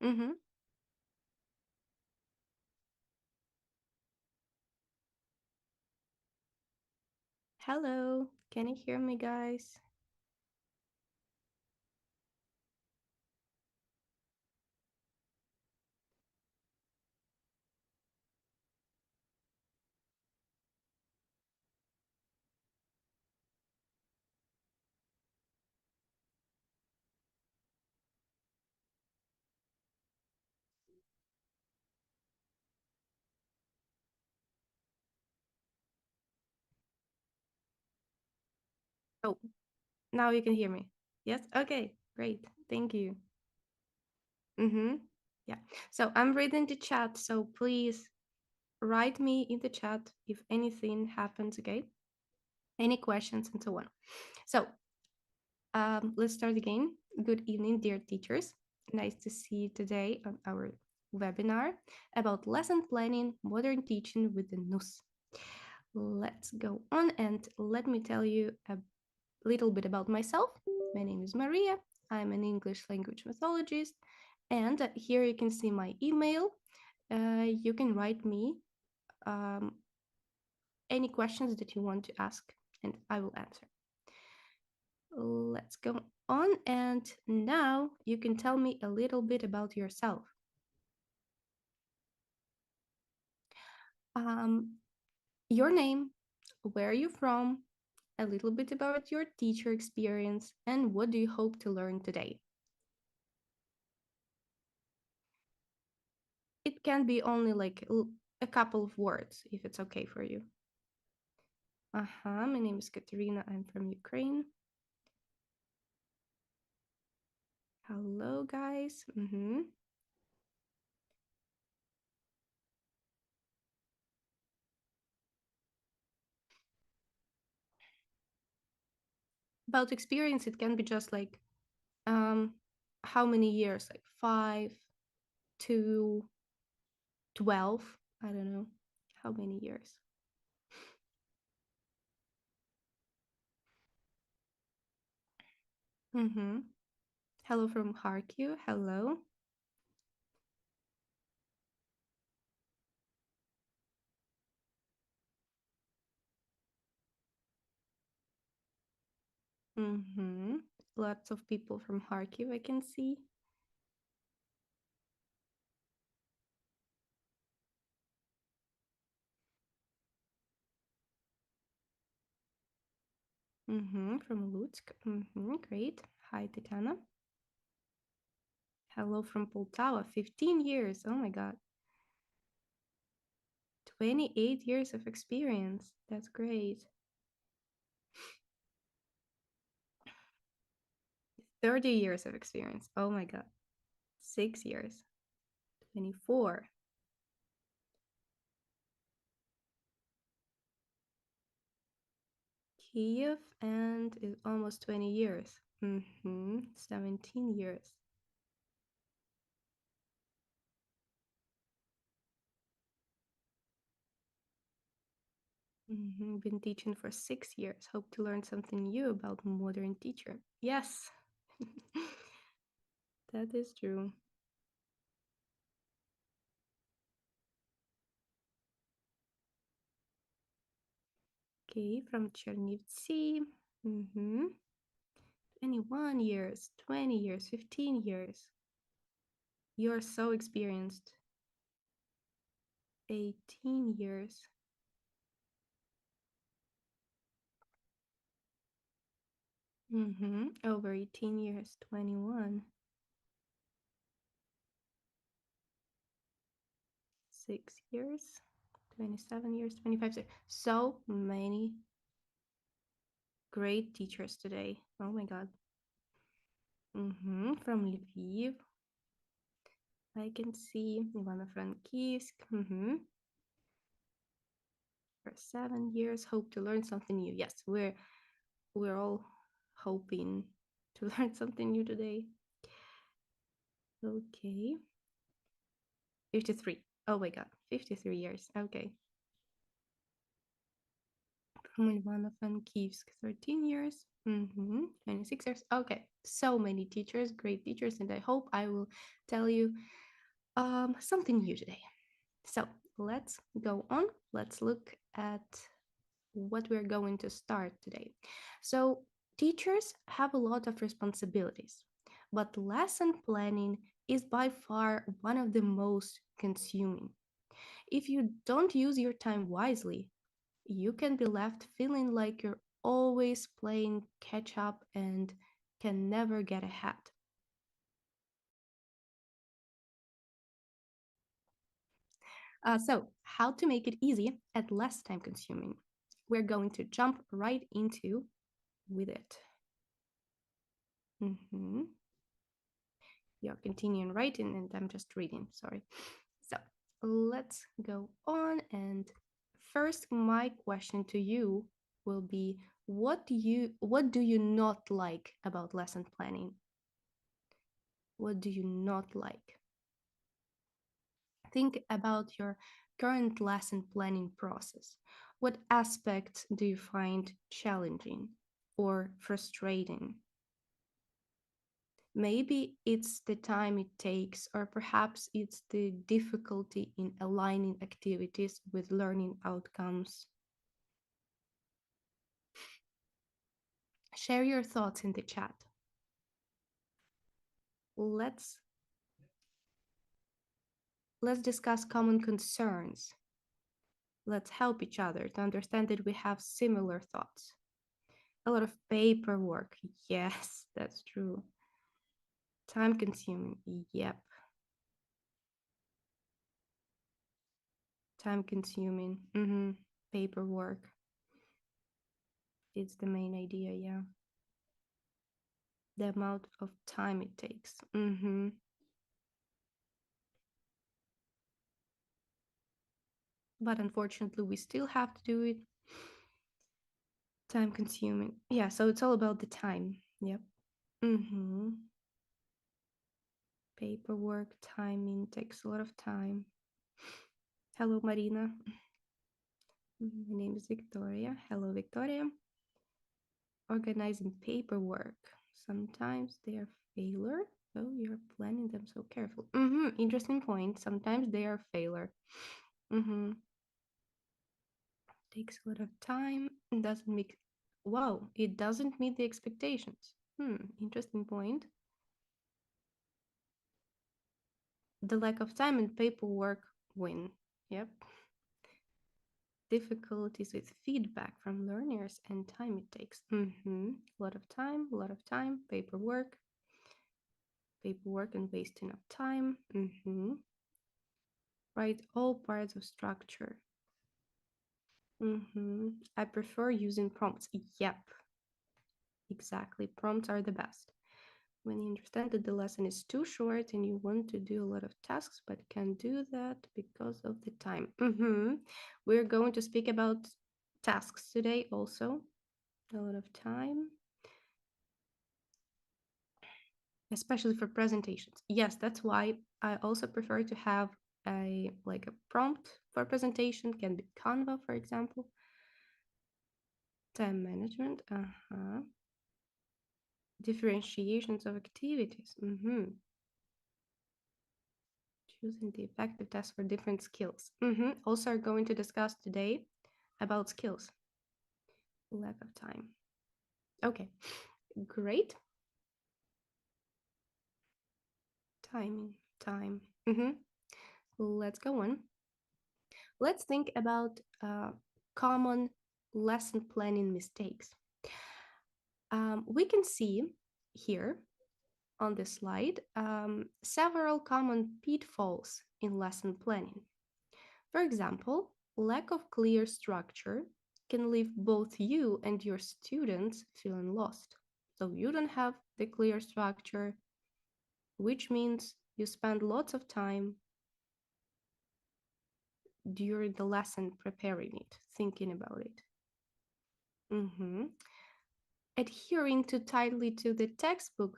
Mm-hmm. Hello, can you hear me, guys? Oh, now you can hear me. Yes? Okay, great. Thank you. Mm-hmm. Yeah. So I'm reading the chat, so please write me in the chat if anything happens, okay? Any questions and so on. So let's start again. Good evening, dear teachers. Nice to see you today on our webinar about lesson planning, modern teaching with the NUS. Let's go on and let me tell you a little bit about myself. My name is Maria. I'm an English language methodologist, and here you can see my email. You can write me um, any questions that you want to ask, and I will answer. Let's go on, and now you can tell me a little bit about yourself. Your name, where are you from, a little bit about your teacher experience, and what do you hope to learn today? It can be only like a couple of words, if it's okay for you. My name is Katerina. I'm from Ukraine. Hello, guys. About experience, it can be just like how many years, like 5 to 12. I don't know how many years. Hello from Kharkiv. Hello. Lots of people from Kharkiv I can see. From Lutsk. Great. Hi, Tatiana. Hello from Poltava. 15 years. Oh my God. 28 years of experience. That's great. 30 years of experience. Oh my God. 6 years. 24. Kiev and is almost 20 years. 17 years. Been teaching for 6 years. Hope to learn something new about modern teacher. Yes, that is true. Okay, from Chernivtsi. 21 years, 20 years, 15 years. You're so experienced. 18 years. Over 18 years, 21. 6 years, 27 years, 25 years. So many great teachers today. Oh my God. From Lviv. I can see Ivano-Frankivsk. For 7 years, hope to learn something new. Yes, we're all hoping to learn something new today. Okay. 53. Oh my God, 53 years. Okay. Ivano-Frankivsk, 13 years. 26 years. Okay, so many teachers, great teachers, and I hope I will tell you something new today. So let's go on. Let's look at what we're going to start today. So teachers have a lot of responsibilities, but lesson planning is by far one of the most consuming. If you don't use your time wisely, you can be left feeling like you're always playing catch up and can never get ahead. So, how to make it easy and less time consuming? We're going to jump right into with it. You're continuing writing and I'm just reading, sorry. So let's go on. And first, my question to you will be, what do you not like about lesson planning? What do you not like? Think about your current lesson planning process. What aspects do you find challenging or frustrating? Maybe it's the time it takes, or perhaps it's the difficulty in aligning activities with learning outcomes. Share your thoughts in the chat. Let's discuss common concerns. Let's help each other to understand that we have similar thoughts. A lot of paperwork. Yes, that's true. Time consuming. Yep. Time consuming. Paperwork. It's the main idea, yeah. The amount of time it takes. But unfortunately, we still have to do it. Time consuming. Yeah, so it's all about the time. Yep. Paperwork, timing takes a lot of time. Hello, Marina. My name is Victoria. Hello, Victoria. Organizing paperwork. Sometimes they are failure. Oh, you're planning them so careful. Interesting point. Sometimes they are failure. Takes a lot of time. Doesn't make. Wow, it doesn't meet the expectations. Interesting point. The lack of time and paperwork win. Yep. Difficulties with feedback from learners and time it takes. A lot of time, paperwork and wasting of time. Write all parts of structure. I prefer using prompts. Yep. Exactly. Prompts are the best. When you understand that the lesson is too short and you want to do a lot of tasks but can't do that because of the time. We're going to speak about tasks today also. A lot of time, especially for presentations. Yes, that's why I also prefer to have a prompt for presentation. Can be Canva, for example. Time management. Differentiations of activities. Choosing the effective task for different skills. Also are going to discuss today about skills. Lack of time. Okay, great. Time. Let's go on. Let's think about common lesson planning mistakes. We can see here on this slide several common pitfalls in lesson planning. For example, lack of clear structure can leave both you and your students feeling lost. So you don't have the clear structure, which means you spend lots of time during the lesson preparing it, thinking about it. Adhering too tightly to the textbook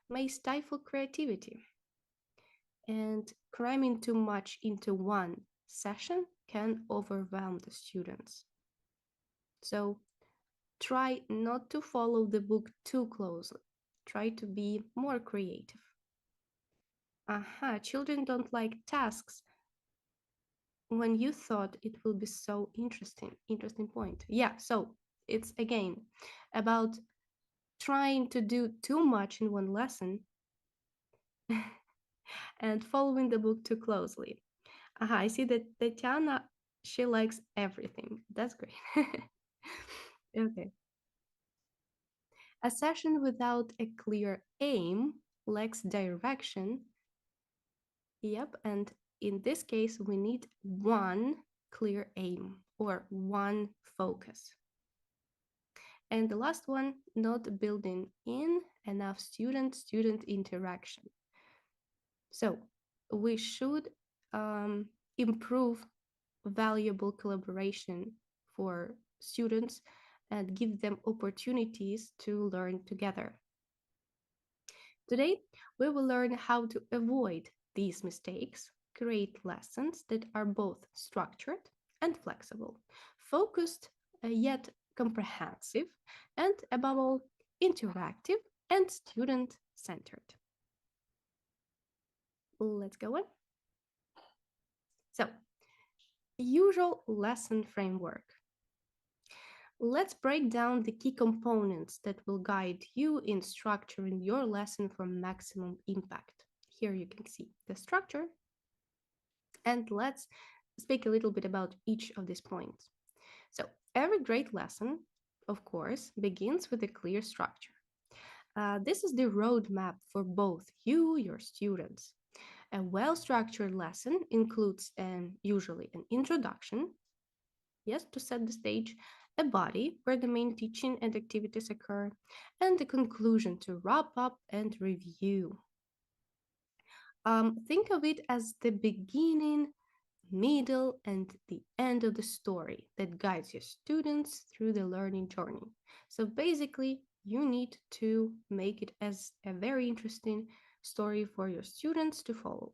may stifle creativity. And cramming too much into one session can overwhelm the students. So try not to follow the book too closely. Try to be more creative. Children don't like tasks when you thought it will be so interesting point. Yeah, so it's again about trying to do too much in one lesson and following the book too closely. I see that Tatiana, she likes everything. That's great. Okay. A session without a clear aim lacks direction. Yep, and in this case, we need one clear aim or one focus. And the last one, not building in enough student-student interaction. So we should improve valuable collaboration for students and give them opportunities to learn together. Today, we will learn how to avoid these mistakes, create lessons that are both structured and flexible, focused yet comprehensive, and above all, interactive and student-centered. Let's go on. So, usual lesson framework. Let's break down the key components that will guide you in structuring your lesson for maximum impact. Here you can see the structure. And let's speak a little bit about each of these points. So every great lesson, of course, begins with a clear structure. This is the roadmap for both you, your students. A well-structured lesson includes usually an introduction, yes, to set the stage, a body where the main teaching and activities occur, and a conclusion to wrap up and review. Think of it as the beginning, middle, and the end of the story that guides your students through the learning journey. So basically, you need to make it as a very interesting story for your students to follow.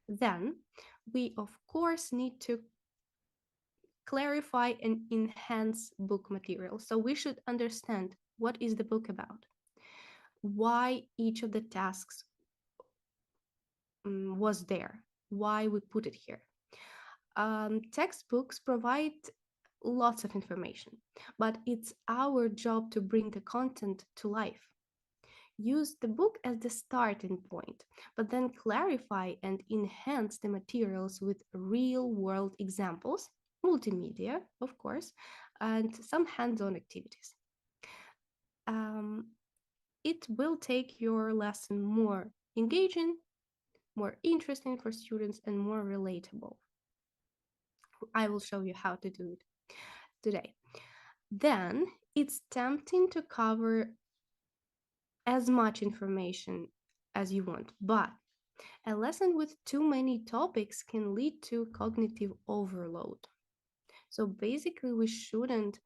Then we, of course, need to clarify and enhance book material. So we should understand what is the book about, why each of the tasks was there, why we put it here. Textbooks provide lots of information, but it's our job to bring the content to life. Use the book as the starting point, but then clarify and enhance the materials with real-world examples, multimedia, of course, and some hands-on activities. It will take your lesson more engaging, more interesting for students, and more relatable. I will show you how to do it today. Then it's tempting to cover as much information as you want, but a lesson with too many topics can lead to cognitive overload. So basically, we shouldn't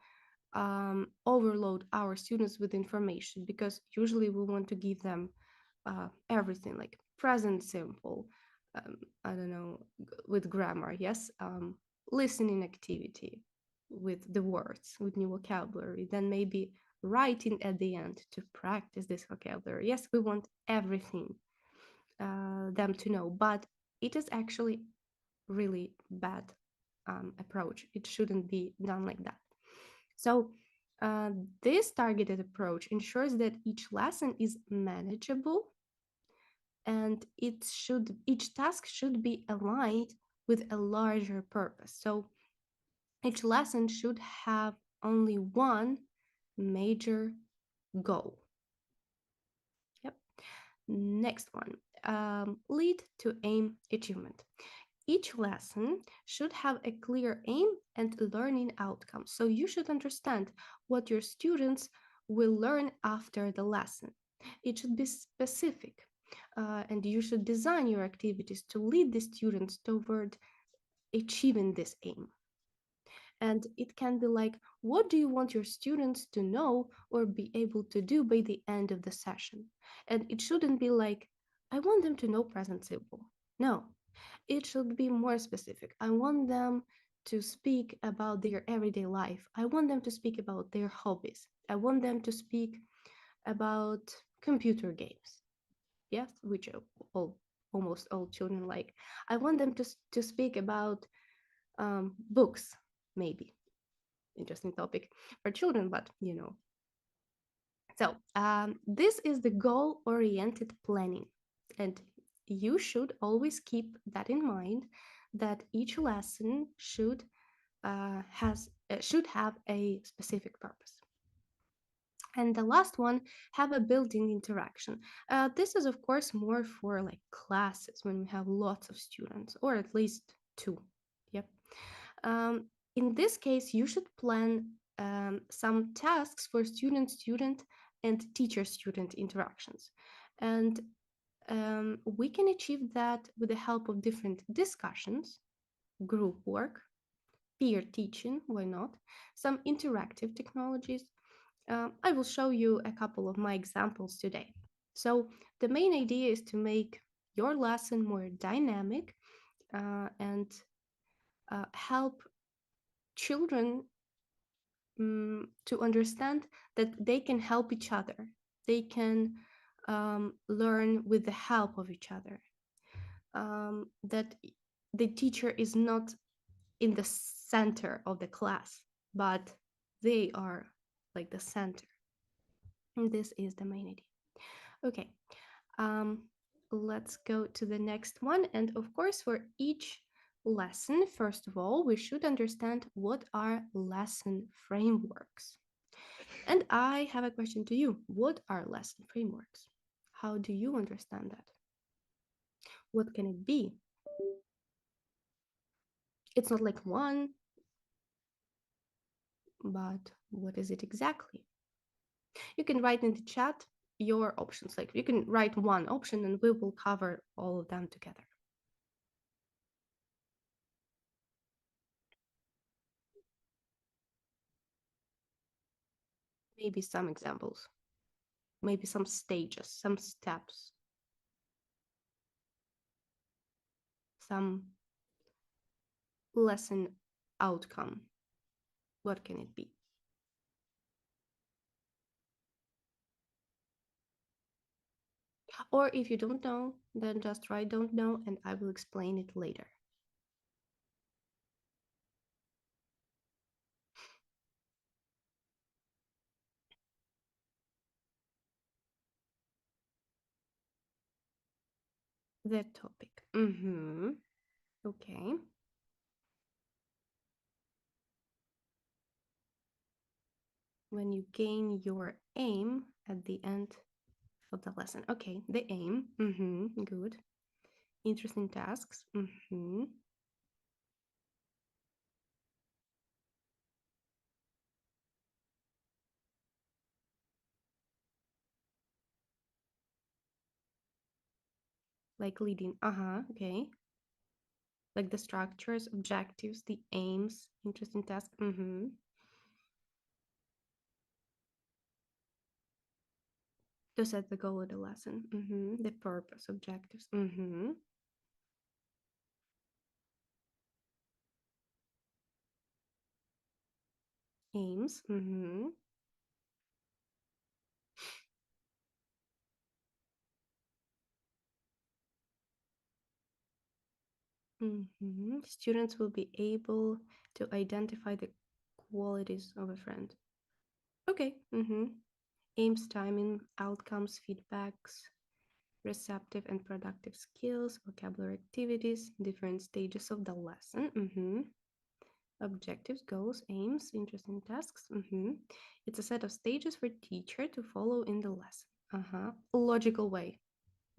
overload our students with information, because usually we want to give them everything, like present simple, I don't know, with grammar, yes, listening activity with the words, with new vocabulary, then maybe writing at the end to practice this vocabulary. Yes, we want everything them to know, but it is actually really bad approach. It shouldn't be done like that. So this targeted approach ensures that each lesson is manageable, and each task should be aligned with a larger purpose. So each lesson should have only one major goal. Yep. Next one, lead to aim achievement. Each lesson should have a clear aim and learning outcome. So you should understand what your students will learn after the lesson. It should be specific, and you should design your activities to lead the students toward achieving this aim. And it can be like, what do you want your students to know or be able to do by the end of the session? And it shouldn't be like, I want them to know present simple. No, it should be more specific. I want them to speak about their everyday life. I want them to speak about their hobbies. I want them to speak about computer games. Yes, which almost all children like. I want them to speak about books, maybe. Interesting topic for children, but you know. So this is the goal-oriented planning. And you should always keep that in mind, that each lesson should have a specific purpose. And the last one, have a built-in interaction. This is, of course, more for like classes when we have lots of students, or at least two. Yep. In this case, you should plan some tasks for student-student and teacher-student interactions. And we can achieve that with the help of different discussions, group work, peer teaching, why not, some interactive technologies. I will show you a couple of my examples today. So the main idea is to make your lesson more dynamic and help children to understand that they can help each other. They can learn with the help of each other. That the teacher is not in the center of the class, but they are like the center. And this is the main idea. Okay, let's go to the next one. And of course, for each lesson, first of all, we should understand what are lesson frameworks. And I have a question to you. What are lesson frameworks? How do you understand that? What can it be? It's not like one, but what is it exactly? You can write in the chat your options. Like you can write one option and we will cover all of them together. Maybe some examples, maybe some stages, some steps, some lesson outcome. What can it be? Or if you don't know, then just write don't know and I will explain it later. The topic. Okay. When you gain your aim at the end of the lesson. Okay, the aim. Good. Interesting tasks. Like leading. Okay. Like the structures, objectives, the aims, interesting task. To set the goal of the lesson. The purpose, objectives. Aims. Students will be able to identify the qualities of a friend. Okay. Aims, timing, outcomes, feedbacks, receptive and productive skills, vocabulary activities, different stages of the lesson. Objectives, goals, aims, interesting tasks. It's a set of stages for teacher to follow in the lesson. Logical way.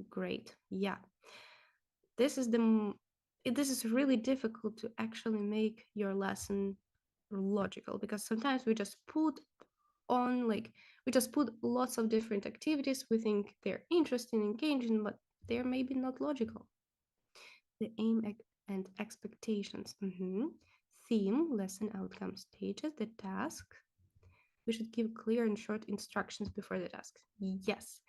Great. Yeah. This is really difficult to actually make your lesson logical, because sometimes we just put lots of different activities. We think they're interesting, engaging, but they're maybe not logical. The aim and expectations. Theme, lesson outcome, stages, the task. We should give clear and short instructions before the task. Yes.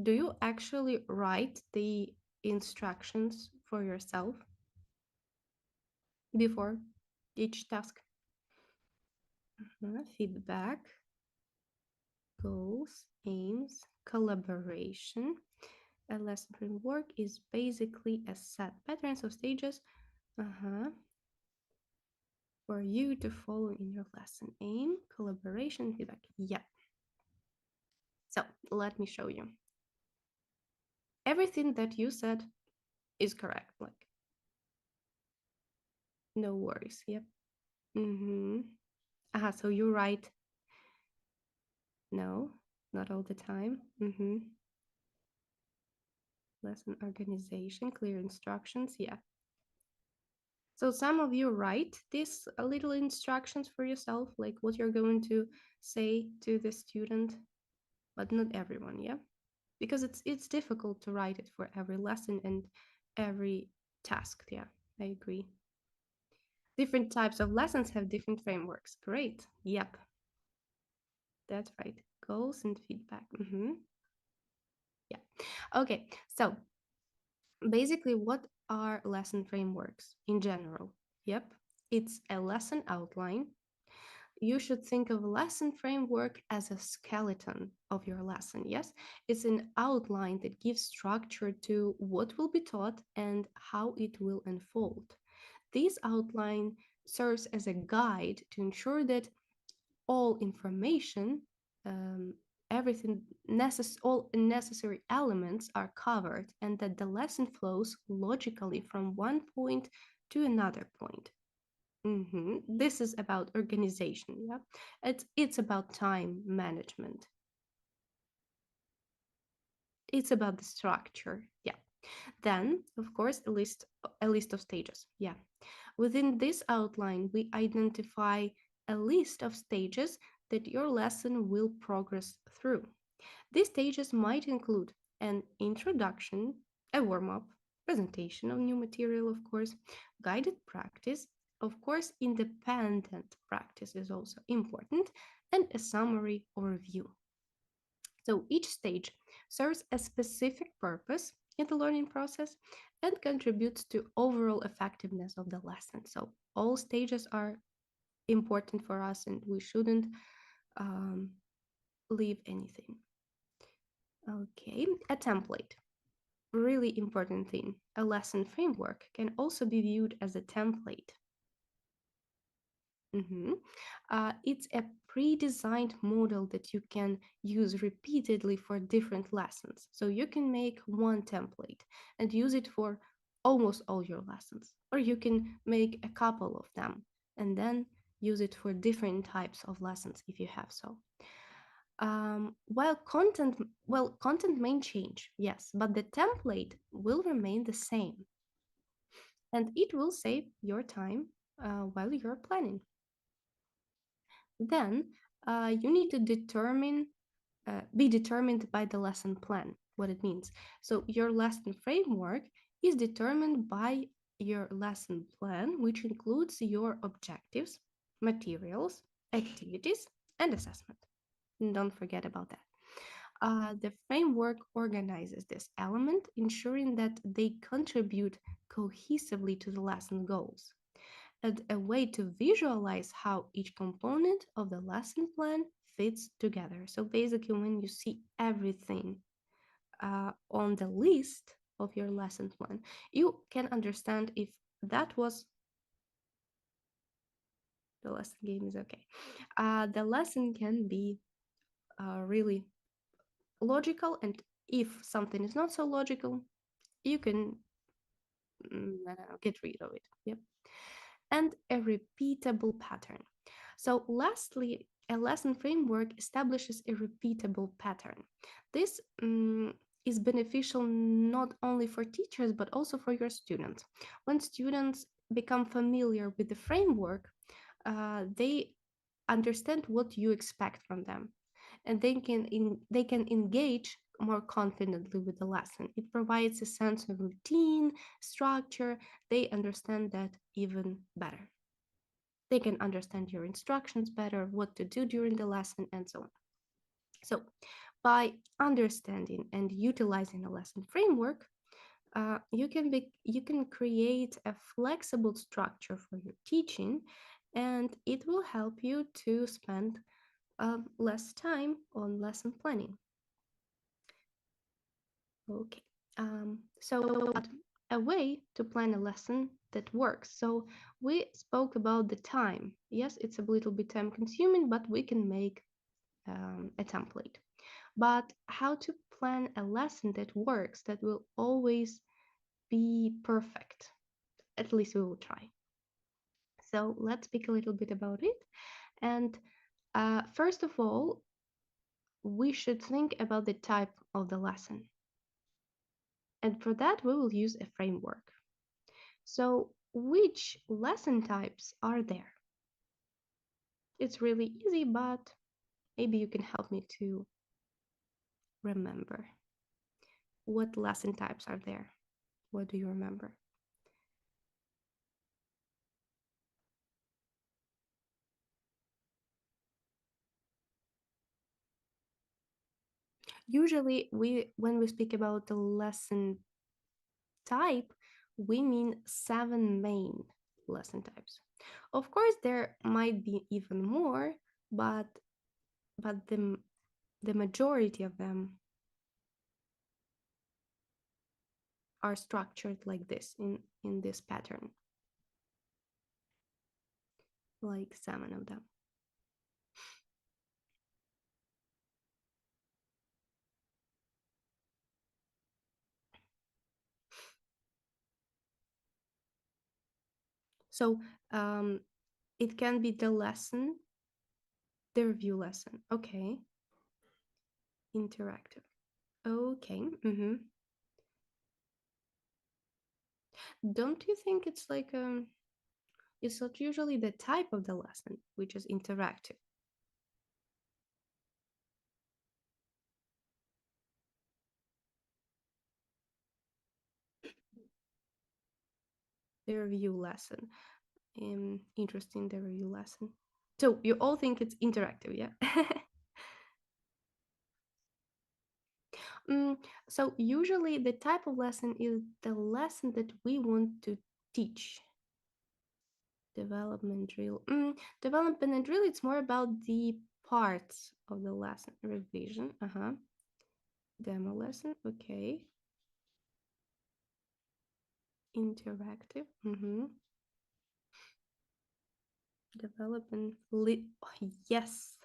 Do you actually write the instructions for yourself before? each task. Feedback, goals, aims, collaboration. A lesson framework is basically a set patterns of stages for you to follow in your lesson. Aim, collaboration, feedback. Yep. So let me show you. Everything that you said is correct. Like, no worries. Yep. So you're right. No, not all the time. Lesson organization, clear instructions. Yeah. So some of you write these little instructions for yourself, like what you're going to say to the student, but not everyone, yeah? Because it's difficult to write it for every lesson and every task, yeah, I agree. Different types of lessons have different frameworks. Great, yep. That's right, goals and feedback. Yeah, okay, so basically what are lesson frameworks in general? Yep, it's a lesson outline. You should think of a lesson framework as a skeleton of your lesson, yes? It's an outline that gives structure to what will be taught and how it will unfold. This outline serves as a guide to ensure that all information, all necessary elements are covered and that the lesson flows logically from one point to another point. This is about organization, yeah? It's about time management. It's about the structure, yeah. Then, of course, a list of stages, yeah. Within this outline, we identify a list of stages that your lesson will progress through. These stages might include an introduction, a warm-up, presentation of new material, of course, guided practice, of course, independent practice is also important, and a summary or review. So each stage serves a specific purpose in the learning process and contributes to overall effectiveness of the lesson. So all stages are important for us and we shouldn't leave anything. Okay, a template. Really important thing. A lesson framework can also be viewed as a template. It's a pre-designed model that you can use repeatedly for different lessons. So you can make one template and use it for almost all your lessons. Or you can make a couple of them and then use it for different types of lessons if you have so. While content may change, yes, but the template will remain the same. And it will save your time while you're planning. Then you need to be determined by the lesson plan, what it means. So your lesson framework is determined by your lesson plan, which includes your objectives, materials, activities, and assessment. And don't forget about that. The framework organizes this element, ensuring that they contribute cohesively to the lesson goals. And a way to visualize how each component of the lesson plan fits together. So basically, when you see everything on the list of your lesson plan, you can understand if that was the lesson game is okay. The lesson can be really logical, and if something is not so logical, you can get rid of it. Yep. And a repeatable pattern. So lastly, a lesson framework establishes a repeatable pattern. This is beneficial not only for teachers, but also for your students. When students become familiar with the framework, they understand what you expect from them, and they can engage more confidently with the lesson. It provides a sense of routine, structure. They understand that even better. They can understand your instructions better, what to do during the lesson, and so on. So by understanding and utilizing a lesson framework, you can create a flexible structure for your teaching, and it will help you to spend less time on lesson planning. Okay, so a way to plan a lesson that works. So we spoke about the time. Yes, it's a little bit time consuming, but we can make a template. But how to plan a lesson that works, that will always be perfect? At least we will try. So let's speak a little bit about it. And first of all, we should think about the type of the lesson. And for that, we will use a framework. So which lesson types are there? It's really easy, but maybe you can help me to remember. What lesson types are there? What do you remember? Usually, when we speak about the lesson type, we mean 7 main lesson types. Of course, there might be even more, but the majority of them are structured like this, in this pattern, like 7 of them. So it can be the lesson, the review lesson. Okay. Interactive. Okay. Don't you think it's like it's not usually the type of the lesson, which is interactive? The review lesson. Interesting, the review lesson. So you all think it's interactive, yeah? So usually the type of lesson is the lesson that we want to teach. Development drill. Development drill, it's more about the parts of the lesson. Revision, demo lesson, okay. Interactive, Developing, yes,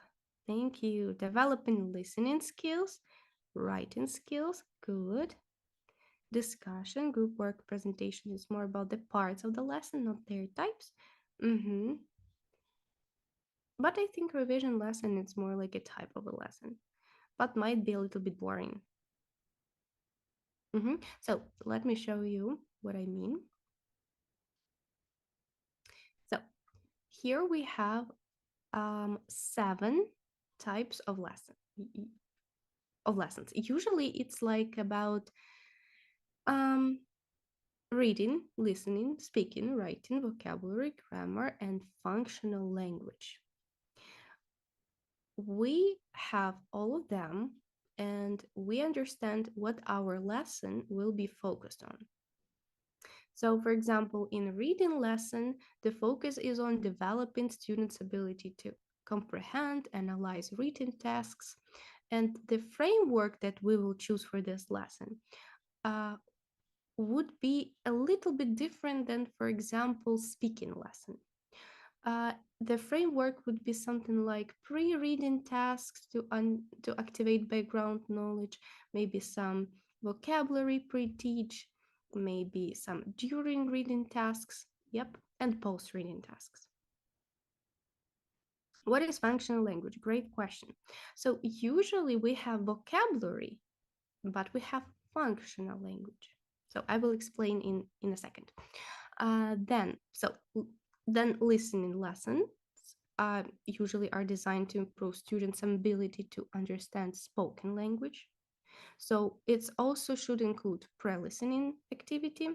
thank you. Developing listening skills, writing skills, good. Discussion, group work, presentation is more about the parts of the lesson, not their types. But I think revision lesson is more like a type of a lesson, but might be a little bit boring. So let me show you what I mean. So here we have 7 types of lessons. Usually it's like about reading, listening, speaking, writing, vocabulary, grammar, and functional language. We have all of them, and we understand what our lesson will be focused on. So, for example, in a reading lesson, the focus is on developing students' ability to comprehend, analyze written tasks, and the framework that we will choose for this lesson would be a little bit different than, for example, speaking lesson. The framework would be something like pre-reading tasks to activate background knowledge, maybe some vocabulary pre-teach, maybe some during reading tasks, and post-reading tasks. What is functional language? Great question. So usually we have vocabulary, but we have functional language. So I will explain in a second. Then listening lessons usually are designed to improve students' ability to understand spoken language. So it also should include pre-listening activity,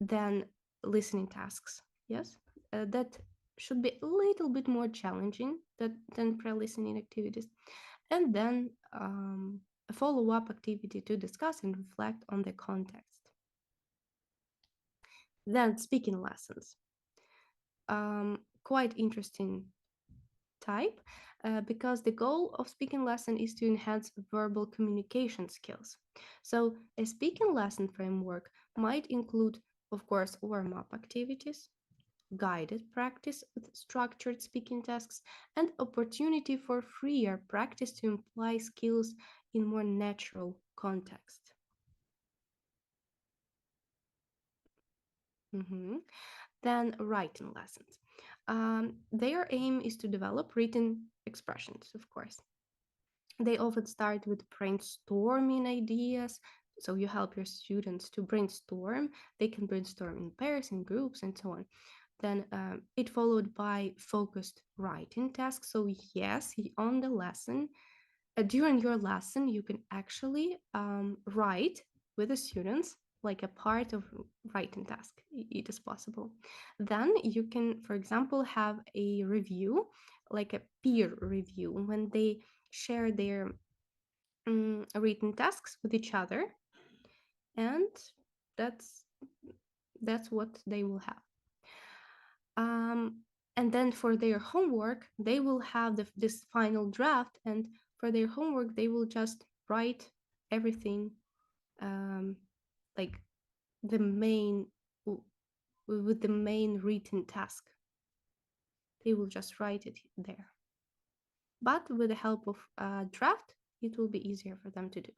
then listening tasks, yes? That should be a little bit more challenging than pre-listening activities. And then a follow-up activity to discuss and reflect on the context. Then speaking lessons. Quite interesting type because the goal of speaking lesson is to enhance verbal communication skills. So a speaking lesson framework might include, of course, warm-up activities, guided practice with structured speaking tasks, and opportunity for freer practice to imply skills in more natural context. Then writing lessons. Their aim is to develop written expressions, of course. They often start with brainstorming ideas. So you help your students to brainstorm. They can brainstorm in pairs, in groups, and so on. Then it followed by focused writing tasks. So yes, on the lesson, during your lesson, you can actually write with the students like a part of writing task. It is possible. Then you can, for example, have a review, like a peer review, when they share their written tasks with each other, and that's what they will have. And then for their homework, they will have this final draft, and for their homework, they will just write everything, like the main with the main written task. They will just write it there. But with the help of a draft, it will be easier for them to do.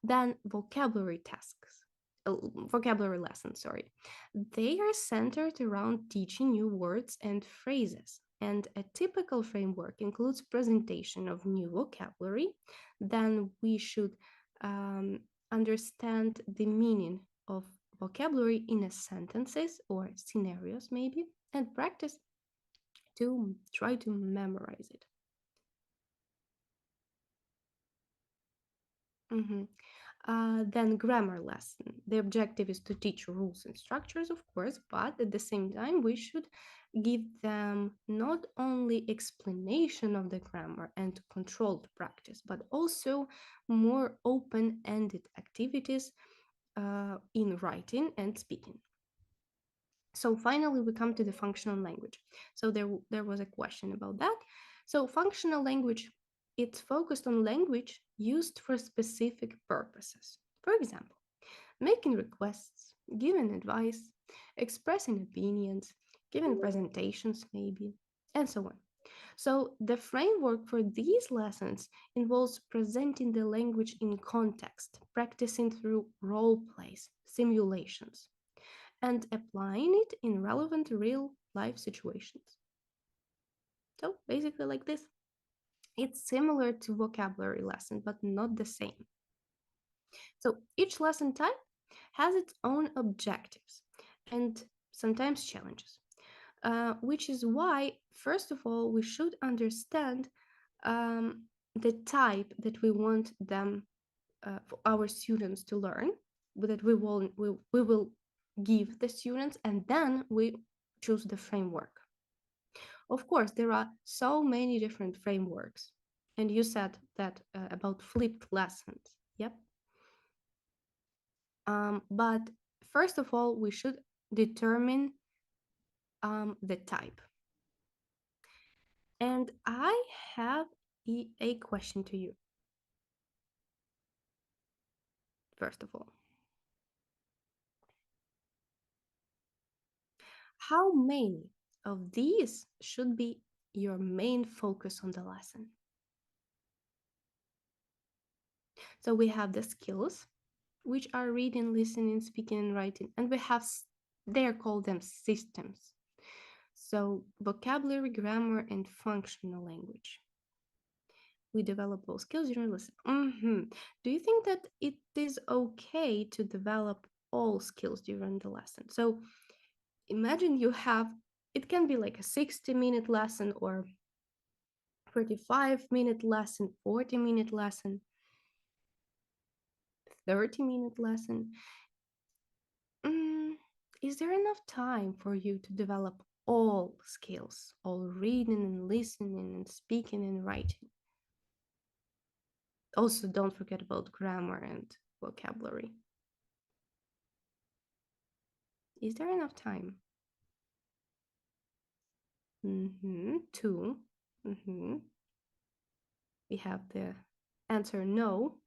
Then vocabulary tasks. Vocabulary lessons, sorry. They are centered around teaching new words and phrases. And a typical framework includes presentation of new vocabulary. Then we should understand the meaning of vocabulary in a sentences or scenarios maybe, and practice to try to memorize it. Then grammar lesson. The objective is to teach rules and structures, of course, but at the same time, we should give them not only explanation of the grammar and controlled practice, but also more open-ended activities in writing and speaking. So finally, we come to the functional language. So there was a question about that. So functional language, it's focused on language used for specific purposes. For example, making requests, giving advice, expressing opinions, giving presentations maybe, and so on. So the framework for these lessons involves presenting the language in context, practicing through role plays, simulations, and applying it in relevant real-life situations. So basically like this. It's similar to vocabulary lesson, but not the same. So each lesson type has its own objectives and sometimes challenges, which is why, first of all, we should understand the type that we want them, for our students to learn, that we will give the students, and then we choose the framework. Of course, there are so many different frameworks, and you said that about flipped lessons. Yep. But first of all, we should determine the type. And I have a question to you. First of all, how many of these should be your main focus on the lesson? So we have the skills, which are reading, listening, speaking, and writing, and we have, they're called them systems. So vocabulary, grammar, and functional language. We develop those skills during lesson. Do you think that it is okay to develop all skills during the lesson? So imagine you have, it can be like a 60-minute lesson or 45-minute lesson, 40-minute lesson, 30-minute lesson. Is there enough time for you to develop all skills, all reading and listening and speaking and writing? Also, don't forget about grammar and vocabulary. Is there enough time? 2. We have the answer no.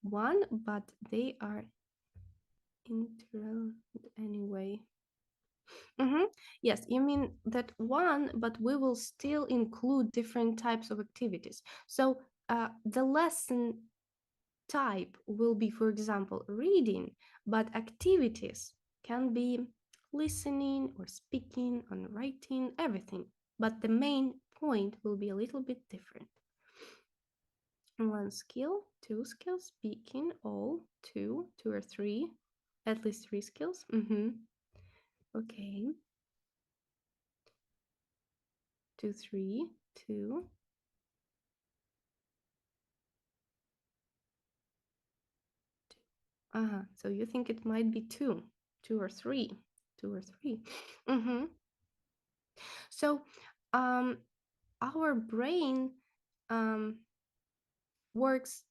1, but they are interrelevant anyway. Yes, you mean that 1, but we will still include different types of activities. So the lesson type will be, for example, reading, but activities can be listening or speaking and writing, everything. But the main point will be a little bit different. 1 skill, 2 skills, speaking, all, 2 or 3, at least 3 skills. Okay. 2, 3, 2. So you think it might be 2 or 3, 2 or 3. So our brain works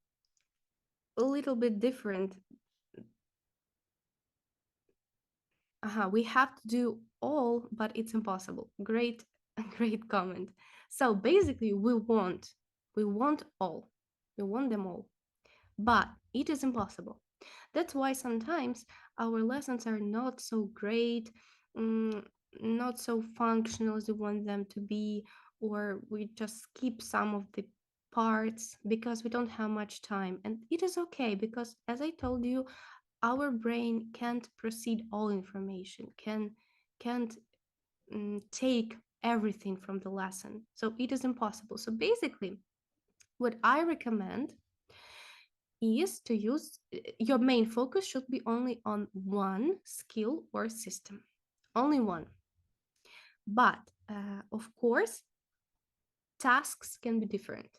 a little bit different. We have to do all, but it's impossible. Great comment. So basically we want all. We want them all, but it is impossible. That's why sometimes our lessons are not so great, not so functional as you want them to be, or we just skip some of the parts because we don't have much time. And it is okay, because as I told you, our brain can't process all information, can't take everything from the lesson. So it is impossible. So basically, what I recommend is to use, your main focus should be only on one skill or system, only one. But of course, tasks can be different.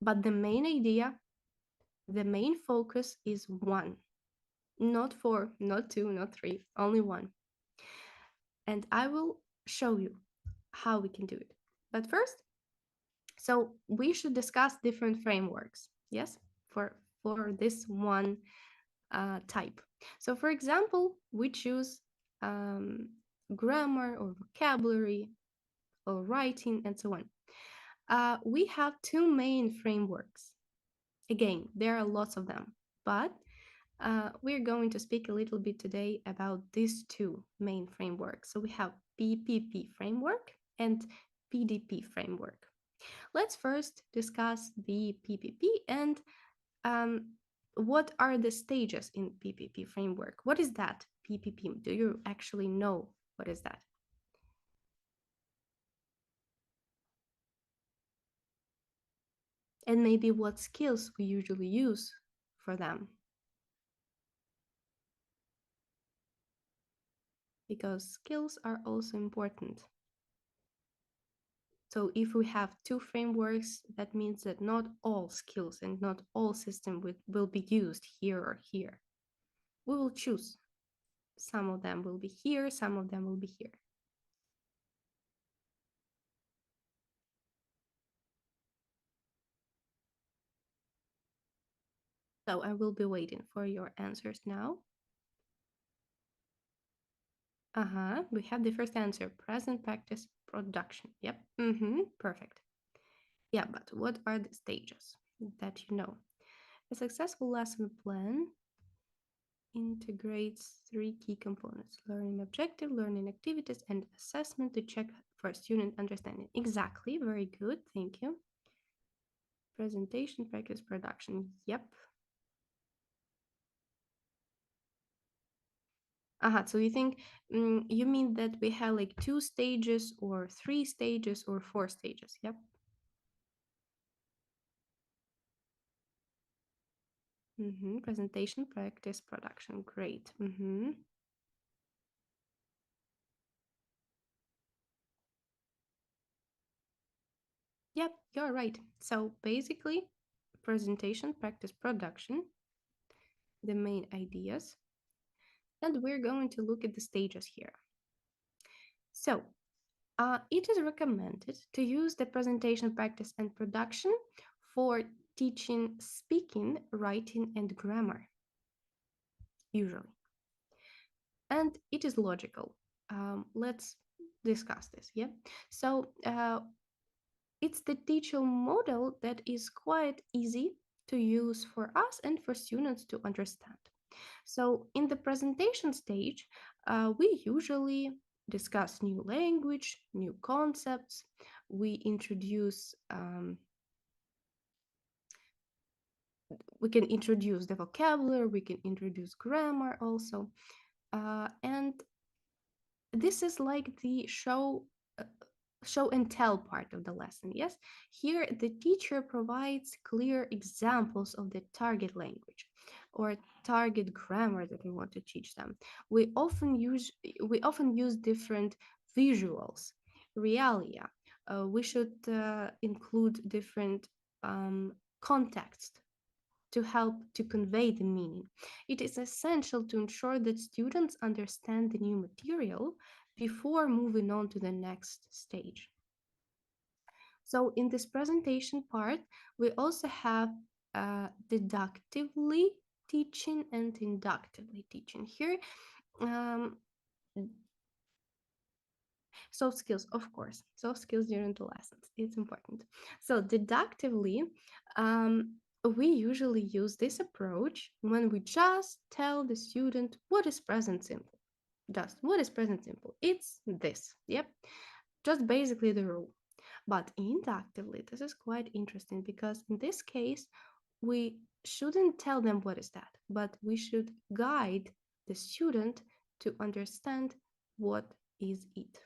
But the main idea, the main focus is one, not 4, not 2, not 3, only one. And I will show you how we can do it. But first, so we should discuss different frameworks, yes, for this one type. So for example, we choose grammar or vocabulary or writing and so on. We have 2 main frameworks. Again, there are lots of them, but we're going to speak a little bit today about these 2 main frameworks. So we have PPP framework and PDP framework. Let's first discuss the PPP and what are the stages in PPP framework? What is that PPP? Do you actually know what is that? And maybe what skills we usually use for them? Because skills are also important. So if we have 2 frameworks, that means that not all skills and not all systems will be used here or here. We will choose. Some of them will be here, some of them will be here. So I will be waiting for your answers now. We have the first answer, present practice production. Yep, perfect. Yeah, but what are the stages that you know? A successful lesson plan integrates 3 key components: learning objective, learning activities, and assessment to check for student understanding. Exactly, very good, thank you. Presentation, practice, production, yep. So you think, you mean that we have like 2 stages or 3 stages or 4 stages, yep? Presentation, practice, production, great. Yep, you're right. So basically, presentation, practice, production, the main ideas. And we're going to look at the stages here. So It is recommended to use the presentation practice and production for teaching speaking, writing, and grammar, usually. And it is logical. Let's discuss this, yeah? So it's the teaching model that is quite easy to use for us and for students to understand. So in the presentation stage, we usually discuss new language, new concepts. We introduce, we can introduce the vocabulary, we can introduce grammar also. And this is like the show and tell part of the lesson, yes? Here, the teacher provides clear examples of the target language or target grammar that we want to teach them. We often use different visuals, realia. We should include different context to help to convey the meaning. It is essential to ensure that students understand the new material before moving on to the next stage. So in this presentation part, we also have deductively teaching and inductively teaching. Here, soft skills, of course, soft skills during the lessons, it's important. So deductively, we usually use this approach when we just tell the student what is present simple. Just what is present simple? It's this, yep, just basically the rule. But inductively, this is quite interesting because in this case, we shouldn't tell them what is that, but we should guide the student to understand what is it.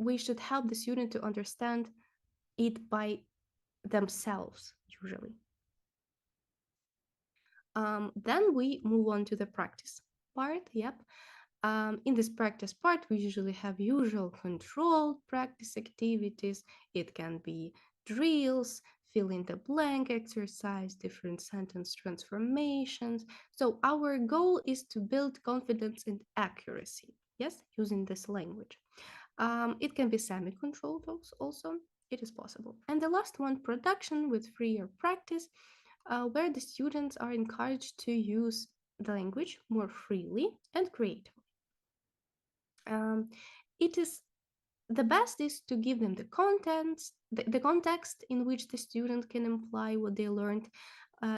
We should help the student to understand it by themselves, usually. Then we move on to the practice part, yep. In this practice part, we usually have usual controlled practice activities. It can be drills, fill in the blank exercise, different sentence transformations. So our goal is to build confidence and accuracy, yes, using this language. It can be semi-controlled also, it is possible. And the last one, production with freer practice, where the students are encouraged to use the language more freely and creatively. It is the best is to give them the contents, the context in which the student can apply what they learned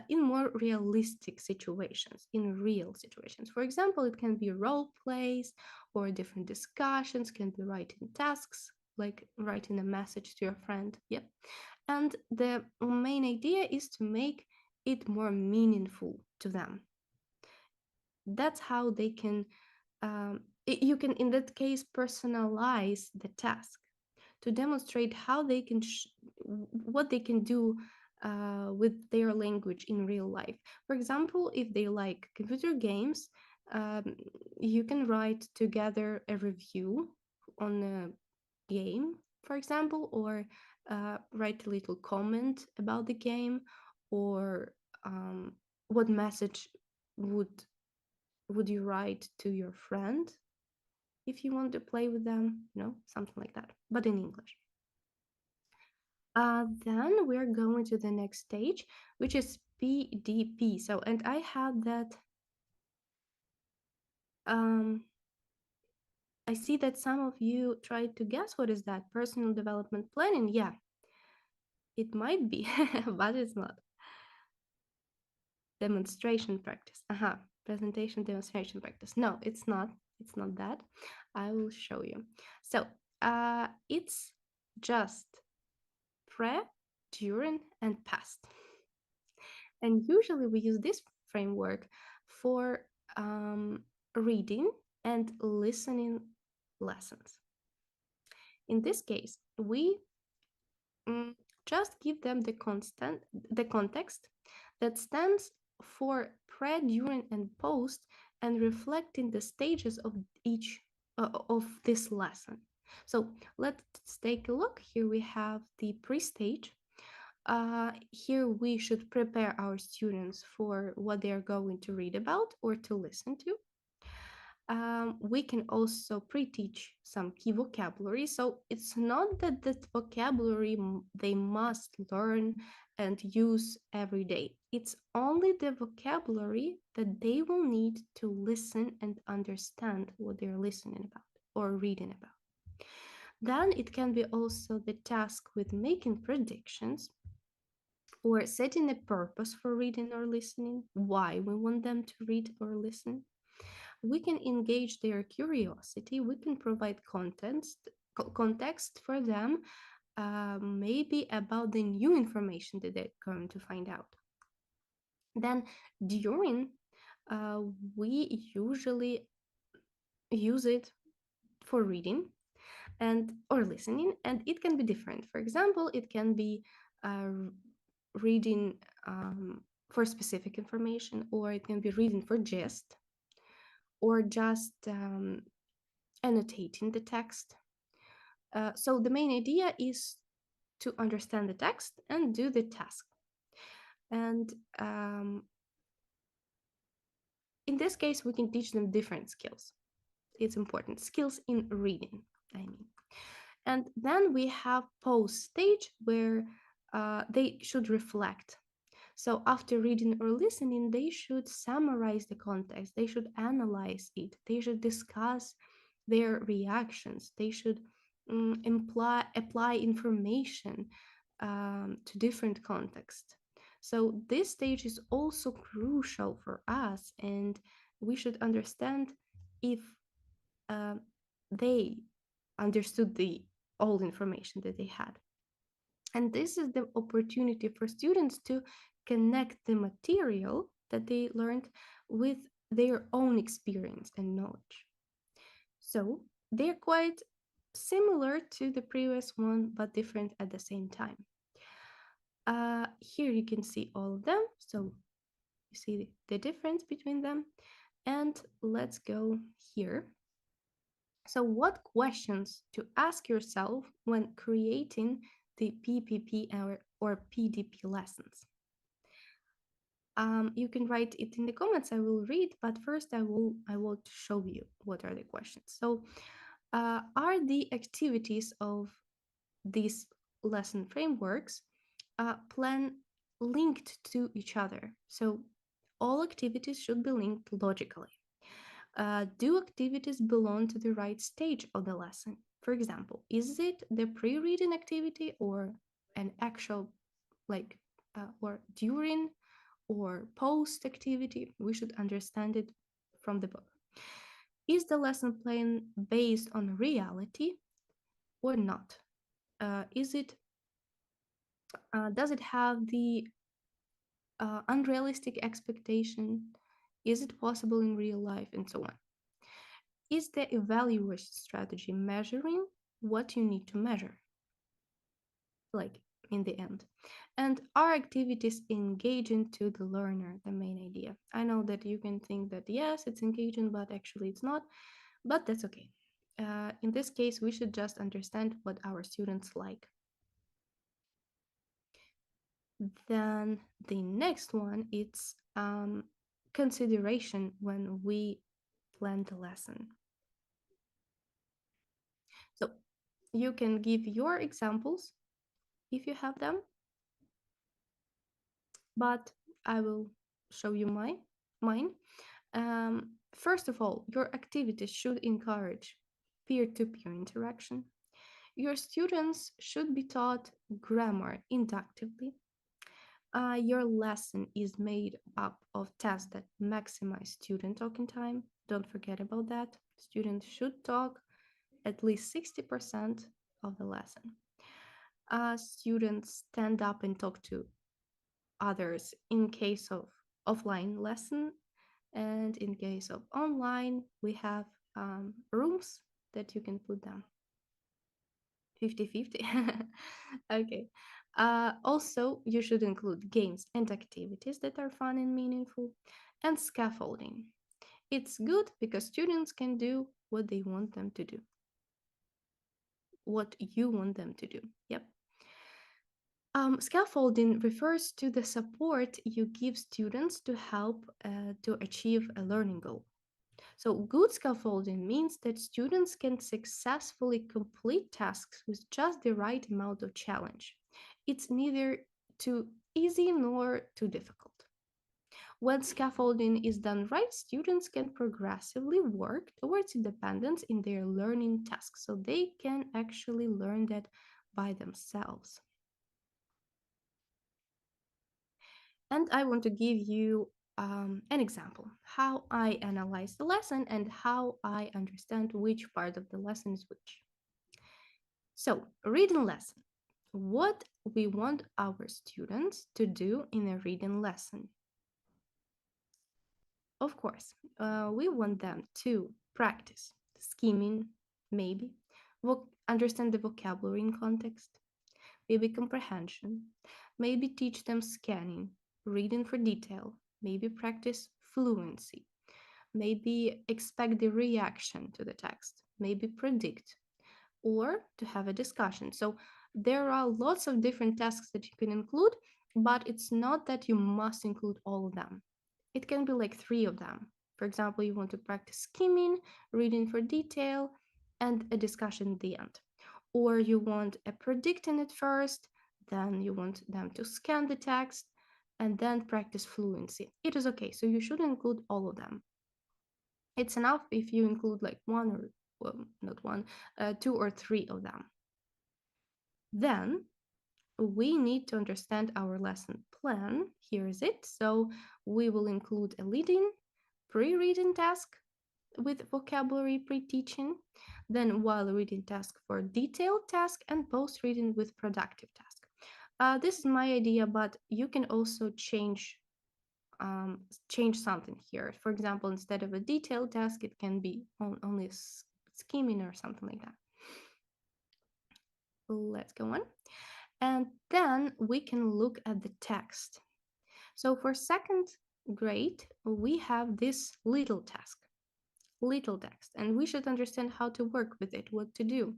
in more realistic situations, in real situations. For example, it can be role plays or different discussions, can be writing tasks, like writing a message to your friend. Yep. And the main idea is to make it more meaningful to them. That's how they can, you can, in that case, personalize the task to demonstrate how they can, what they can do with their language in real life. For example, if they like computer games, you can write together a review on a game, for example, or write a little comment about the game, or what message would you write to your friend if you want to play with them, something like that, but in English. Then we're going to the next stage, which is PDP. So, and I had that, I see that some of you tried to guess what is that, personal development planning. Yeah, it might be, but it's not. Demonstration practice. Presentation demonstration practice. No, it's not. It's not that. I will show you. So, it's just pre, during, and past. And usually we use this framework for reading and listening lessons. In this case, we just give them the context that stands for pre, during, and post, and reflecting the stages of each of this lesson. So let's take a look. Here we have the pre-stage. Here we should prepare our students for what they are going to read about or to listen to. We can also pre-teach some key vocabulary. So it's not that the vocabulary they must learn and use every day. It's only the vocabulary that they will need to listen and understand what they're listening about or reading about. Then it can be also the task with making predictions or setting a purpose for reading or listening, why we want them to read or listen. We can engage their curiosity. We can provide context for them, maybe about the new information that they're going to find out. Then during, we usually use it for reading and or listening, and it can be different. For example, it can be reading for specific information, or it can be reading for gist, or just annotating the text. So the main idea is to understand the text and do the task. And in this case, we can teach them different skills. It's important. Skills in reading, I mean. And then we have post stage where they should reflect. So after reading or listening, they should summarize the context. They should analyze it. They should discuss their reactions. They should apply information to different contexts. So this stage is also crucial for us, and we should understand if they understood the all information that they had. And this is the opportunity for students to connect the material that they learned with their own experience and knowledge. So they're quite similar to the previous one, but different at the same time. Here you can see all of them. So you see the difference between them. And let's go here. So what questions to ask yourself when creating the PPP or PDP lessons? You can write it in the comments. I will read, but first I will show you what are the questions. So are the activities of these lesson frameworks plan linked to each other? So all activities should be linked logically. Do activities belong to the right stage of the lesson? For example, is it the pre-reading activity or an actual or during or post activity? We should understand it from the book. Is the lesson plan based on reality or not? Does it have the unrealistic expectation? Is it possible in real life, and so on? Is the evaluation strategy measuring what you need to measure, like in the end? And are activities engaging to the learner, the main idea? I know that you can think that yes, it's engaging, but actually it's not, but that's okay. In this case, we should just understand what our students like. Then the next one, it's consideration when we plan the lesson. So you can give your examples if you have them, but I will show you mine. First of all, your activities should encourage peer-to-peer interaction. Your students should be taught grammar inductively. Your lesson is made up of tasks that maximize student talking time. Don't forget about that. Students should talk at least 60% of the lesson. Students stand up and talk to others in case of offline lesson, and in case of online, we have rooms that you can put them 50-50. Okay. Also, you should include games and activities that are fun and meaningful, and scaffolding. It's good because students can do what they want them to do, what you want them to do. Yep. Scaffolding refers to the support you give students to help to achieve a learning goal. So, good scaffolding means that students can successfully complete tasks with just the right amount of challenge. It's neither too easy nor too difficult. When scaffolding is done right, students can progressively work towards independence in their learning tasks, so they can actually learn that by themselves. And I want to give you an example how I analyze the lesson and how I understand which part of the lesson is which. So, reading lesson. What we want our students to do in a reading lesson. Of course, we want them to practice skimming, maybe, understand the vocabulary in context, maybe comprehension, maybe teach them scanning, reading for detail, maybe practice fluency, maybe expect the reaction to the text, maybe predict, or to have a discussion. So there are lots of different tasks that you can include, but it's not that you must include all of them. It can be like 3 of them. For example, you want to practice skimming, reading for detail, and a discussion at the end. Or you want a predicting at first, then you want them to scan the text, and then practice fluency. It is okay, so you should include all of them. It's enough if you include like one or, well, not one, 2 or 3 of them. Then we need to understand our lesson plan. Here is it. So we will include a leading, pre-reading task with vocabulary pre-teaching, then while reading task for detailed task, and post-reading with productive task. This is my idea, but you can also change something here. For example, instead of a detailed task, it can be only skimming or something like that. Let's go on. And then we can look at the text. So for second grade, we have this little text, and we should understand how to work with it, what to do.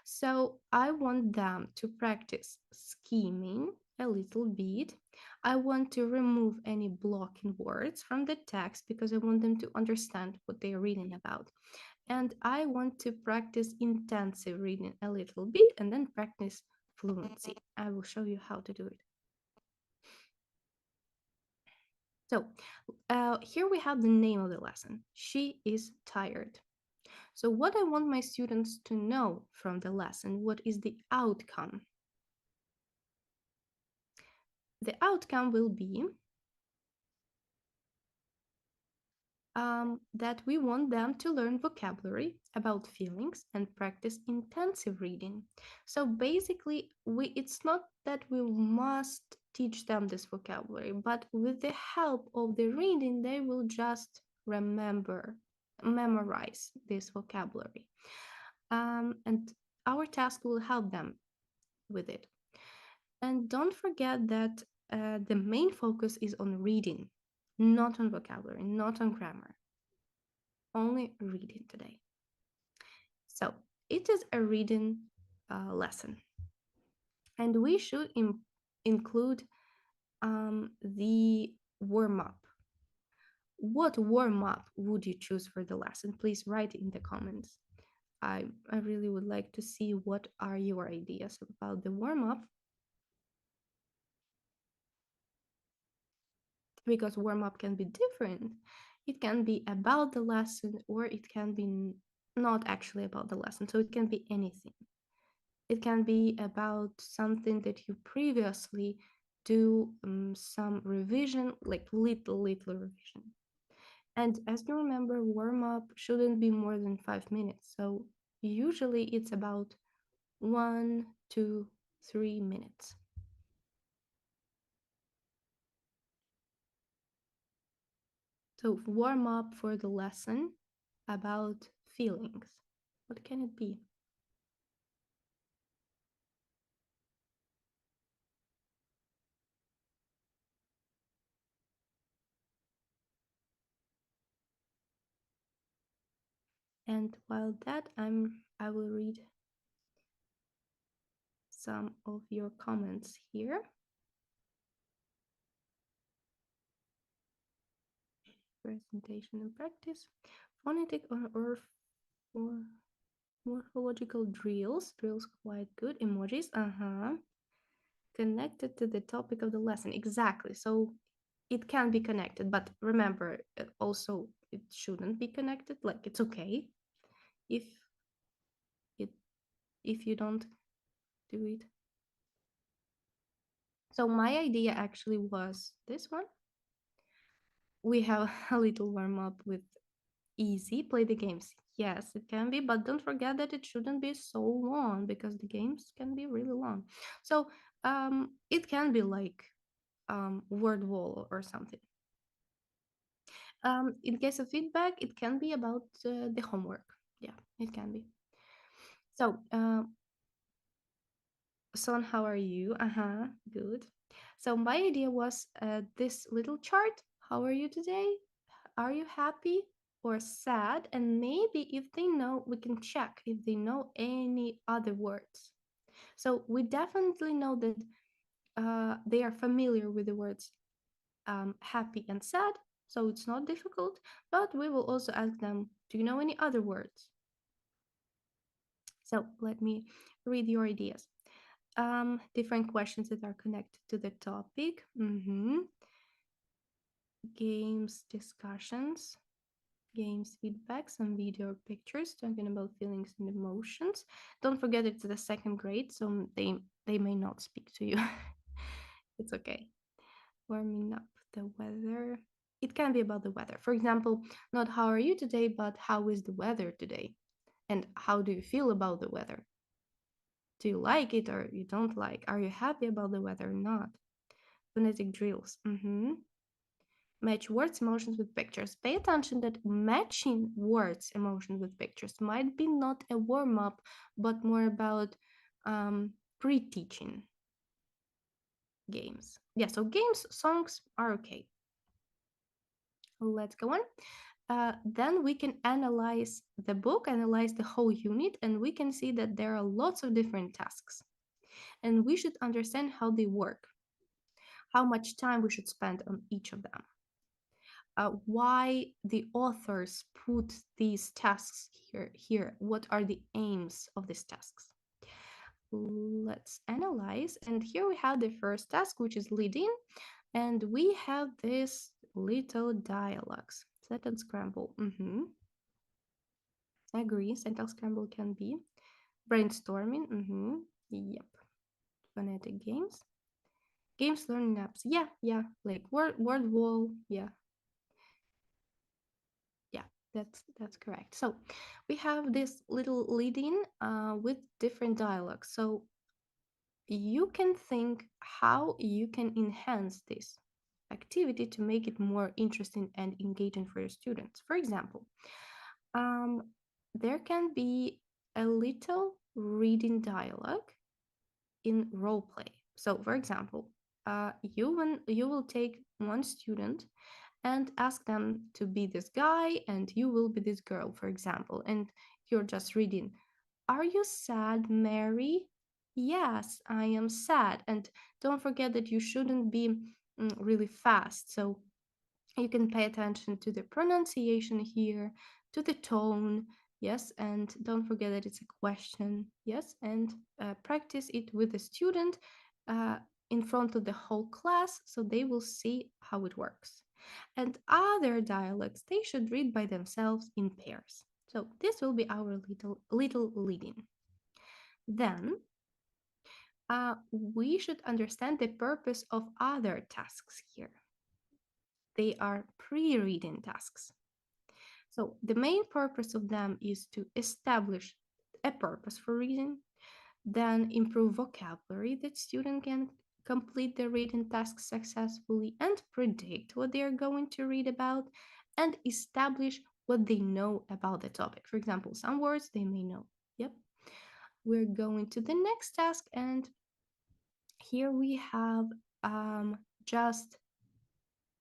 So I want them to practice skimming a little bit. I want to remove any blocking words from the text because I want them to understand what they're reading about. And I want to practice intensive reading a little bit and then practice fluency. I will show you how to do it. So here we have the name of the lesson. She is tired. So what I want my students to know from the lesson, what is the outcome? The outcome will be that we want them to learn vocabulary about feelings and practice intensive reading. So basically, it's not that we must teach them this vocabulary, but with the help of the reading, they will just memorize this vocabulary. And our task will help them with it. And don't forget that the main focus is on reading, not on vocabulary, not on grammar. Only reading today. So it is a reading lesson. And we should include the warm-up. What warm-up would you choose for the lesson? Please write in the comments. I really would like to see what are your ideas about the warm-up. Because warm-up can be different. It can be about the lesson or it can be not actually about the lesson. So it can be anything. It can be about something that you previously do some revision, like little revision. And as you remember, warm-up shouldn't be more than 5 minutes. So usually it's about 1, 2, 3 minutes. So warm up for the lesson about feelings. What can it be? And while that I will read some of your comments here. Presentation and practice. Phonetic or morphological drills. Drills quite good. Emojis. Connected to the topic of the lesson. Exactly. So it can be connected, but remember, also it shouldn't be connected. Like, it's okay if you don't do it. So my idea actually was this one. We have a little warm up with easy, play the games. Yes, it can be, but don't forget that it shouldn't be so long because the games can be really long. So it can be like word wall or something. In case of feedback, it can be about the homework. Yeah, it can be. So, Son, how are you? Good. So my idea was this little chart. How are you today? Are you happy or sad? And maybe if they know, we can check if they know any other words. So we definitely know that they are familiar with the words happy and sad. So it's not difficult, but we will also ask them, do you know any other words? So let me read your ideas. Different questions that are connected to the topic. Games, discussions, games, feedback, some video, pictures, talking about feelings and emotions. Don't forget it's the second grade, so they may not speak to you. It's okay. Warming up, the weather. It can be about the weather. For example, not how are you today, but how is the weather today? And how do you feel about the weather? Do you like it or you don't like? Are you happy about the weather or not? Phonetic drills. Match words, emotions with pictures. Pay attention that matching words, emotions with pictures might be not a warm-up, but more about pre-teaching games. Yeah, so games, songs are okay. Let's go on. Then we can analyze the book, analyze the whole unit, and we can see that there are lots of different tasks. And we should understand how they work, how much time we should spend on each of them. Why the authors put these tasks here. What are the aims of these tasks? Let's analyze. And here we have the first task, which is leading. And we have this little dialogues. Sentence scramble. Agree. Sentence scramble can be. Brainstorming. Yep. Phonetic games. Games, learning apps. Yeah. Like word wall. Yeah. That's correct. So we have this little lead-in with different dialogues. So you can think how you can enhance this activity to make it more interesting and engaging for your students. For example, there can be a little reading dialogue in role play. So for example, you will take one student and ask them to be this guy and you will be this girl, for example, and you're just reading, are you sad, Mary? Yes, I am sad. And don't forget that you shouldn't be really fast. So you can pay attention to the pronunciation here, to the tone, yes, and don't forget that it's a question, yes, and practice it with the student in front of the whole class so they will see how it works. And other dialects, they should read by themselves in pairs. So this will be our little leading. Then we should understand the purpose of other tasks here. They are pre-reading tasks. So the main purpose of them is to establish a purpose for reading, then improve vocabulary that student can complete the reading task successfully and predict what they are going to read about and establish what they know about the topic. For example, some words they may know. Yep. We're going to the next task, and here we have just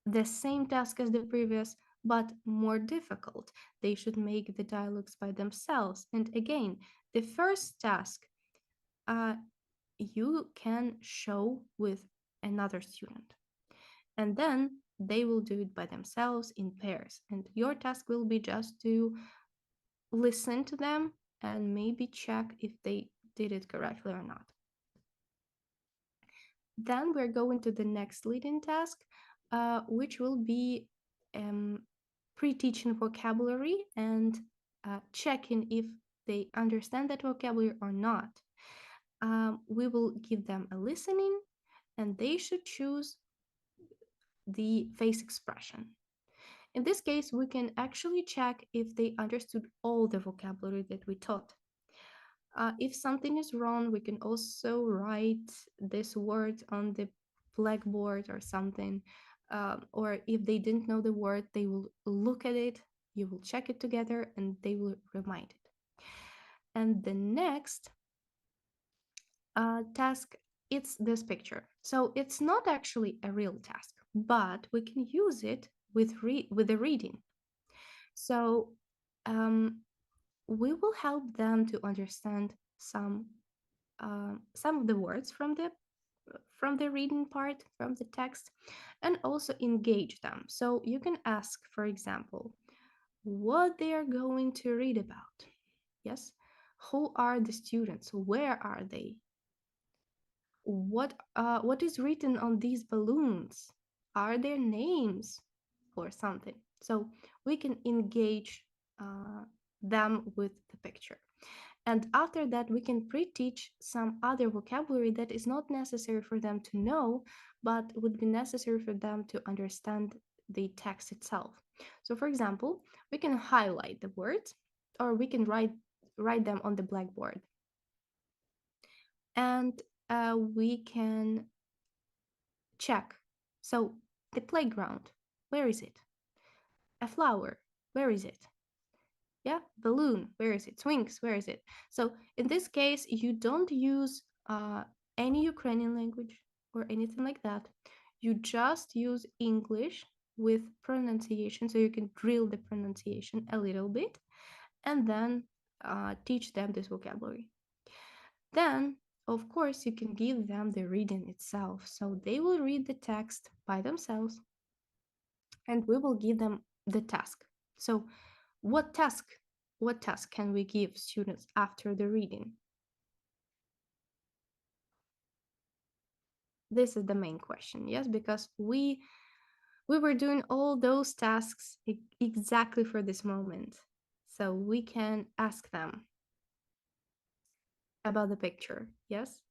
the same task as the previous, but more difficult. They should make the dialogues by themselves. And again, the first task you can show with another student. And then they will do it by themselves in pairs. And your task will be just to listen to them and maybe check if they did it correctly or not. Then we're going to the next leading task, which will be pre-teaching vocabulary and checking if they understand that vocabulary or not. We will give them a listening, and they should choose the face expression. In this case, we can actually check if they understood all the vocabulary that we taught. If something is wrong, we can also write this word on the blackboard or something. Or if they didn't know the word, they will look at it, you will check it together, and they will remind it. And the next task, it's this picture. So it's not actually a real task, but we can use it with the reading. So we will help them to understand some of the words from the reading part, from the text, and also engage them. So you can ask, for example, what they are going to read about. Yes, who are the students? Where are they? What is written on these balloons? Are there names or something? So we can engage them with the picture. And after that, we can pre-teach some other vocabulary that is not necessary for them to know, but would be necessary for them to understand the text itself. So for example, we can highlight the words, or we can write them on the blackboard. And we can check. So the playground, where is it? A flower, where is it? Yeah, balloon, where is it? Swings, where is it? So in this case, you don't use any Ukrainian language or anything like that. You just use English with pronunciation, so you can drill the pronunciation a little bit, and then teach them this vocabulary. Then, of course, you can give them the reading itself. So they will read the text by themselves, and we will give them the task. So what task can we give students after the reading? This is the main question, yes, because we were doing all those tasks exactly for this moment. So we can ask them about the picture, yes?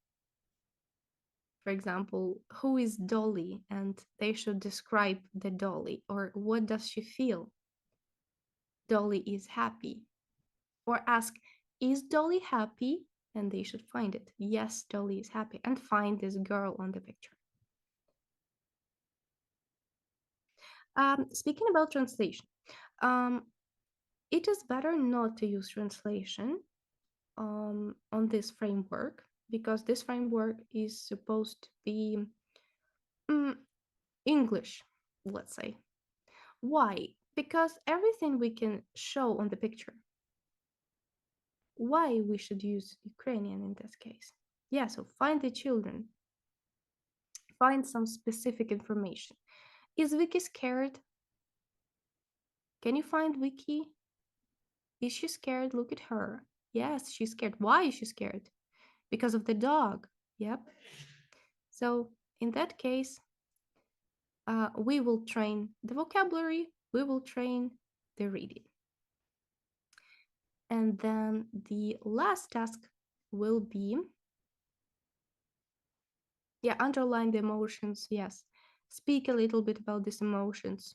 For example, who is Dolly? And they should describe the Dolly, or what does she feel? Dolly is happy. Or ask, is Dolly happy? And they should find it. Yes, Dolly is happy, and find this girl on the picture. Speaking about translation, it is better not to use translation on this framework, because this framework is supposed to be English, let's say. Why? Because everything we can show on the picture. Why we should use Ukrainian in this case? Yeah, so find the children. Find some specific information. Is Vicky scared? Can you find Vicky? Is she scared? Look at her. Yes, she's scared. Why is she scared? Because of the dog. Yep. So in that case, we will train the vocabulary, we will train the reading. And then the last task will be, underline the emotions. Yes. Speak a little bit about these emotions.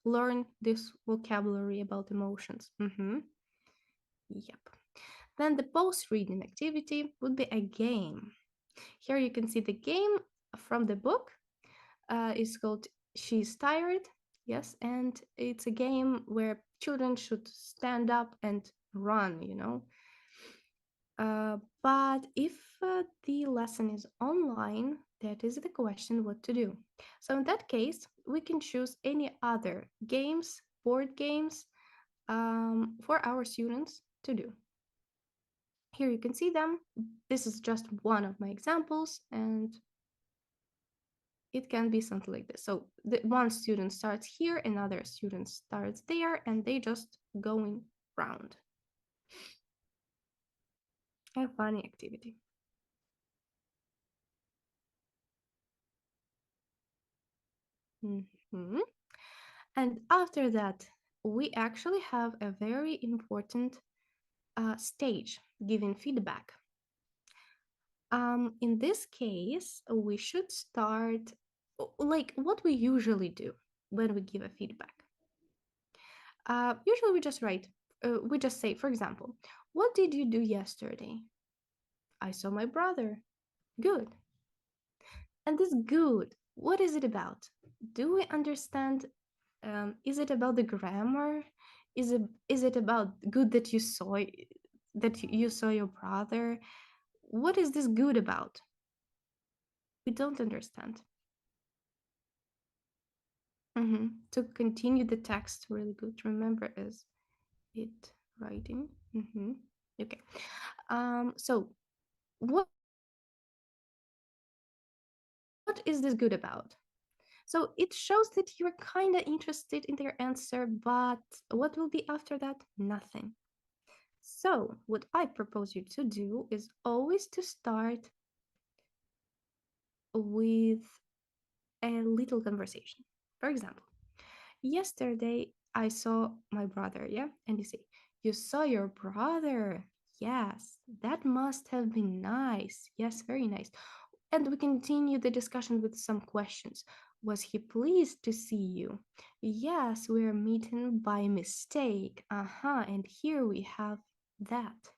Learn this vocabulary about emotions. Yep. Then the post-reading activity would be a game. Here you can see the game from the book. It's called She's Tired. Yes, and it's a game where children should stand up and run, But if the lesson is online, that is the question what to do. So in that case, we can choose any other games, board games, for our students to do. Here you can see them. This is just one of my examples, and it can be something like this. So one student starts here, another student starts there, and they just going round. A funny activity. And after that, we actually have a very important stage, giving feedback. In this case, we should start like what we usually do when we give a feedback. Usually we just write, we just say, for example, what did you do yesterday? I saw my brother. Good. And this good, what is it about? Do we understand? Is it about the grammar? Is it about good that you saw you saw your brother? What is this good about? We don't understand. To continue the text, really good. Remember, is it writing? Okay. So what is this good about? So it shows that you're kind of interested in their answer, but what will be after that? Nothing. So what I propose you to do is always to start with a little conversation. For example, yesterday I saw my brother, yeah? And you say, you saw your brother? Yes, that must have been nice. Yes, very nice. And we continue the discussion with some questions. Was he pleased to see you? Yes, we're meeting by mistake. And here we have that.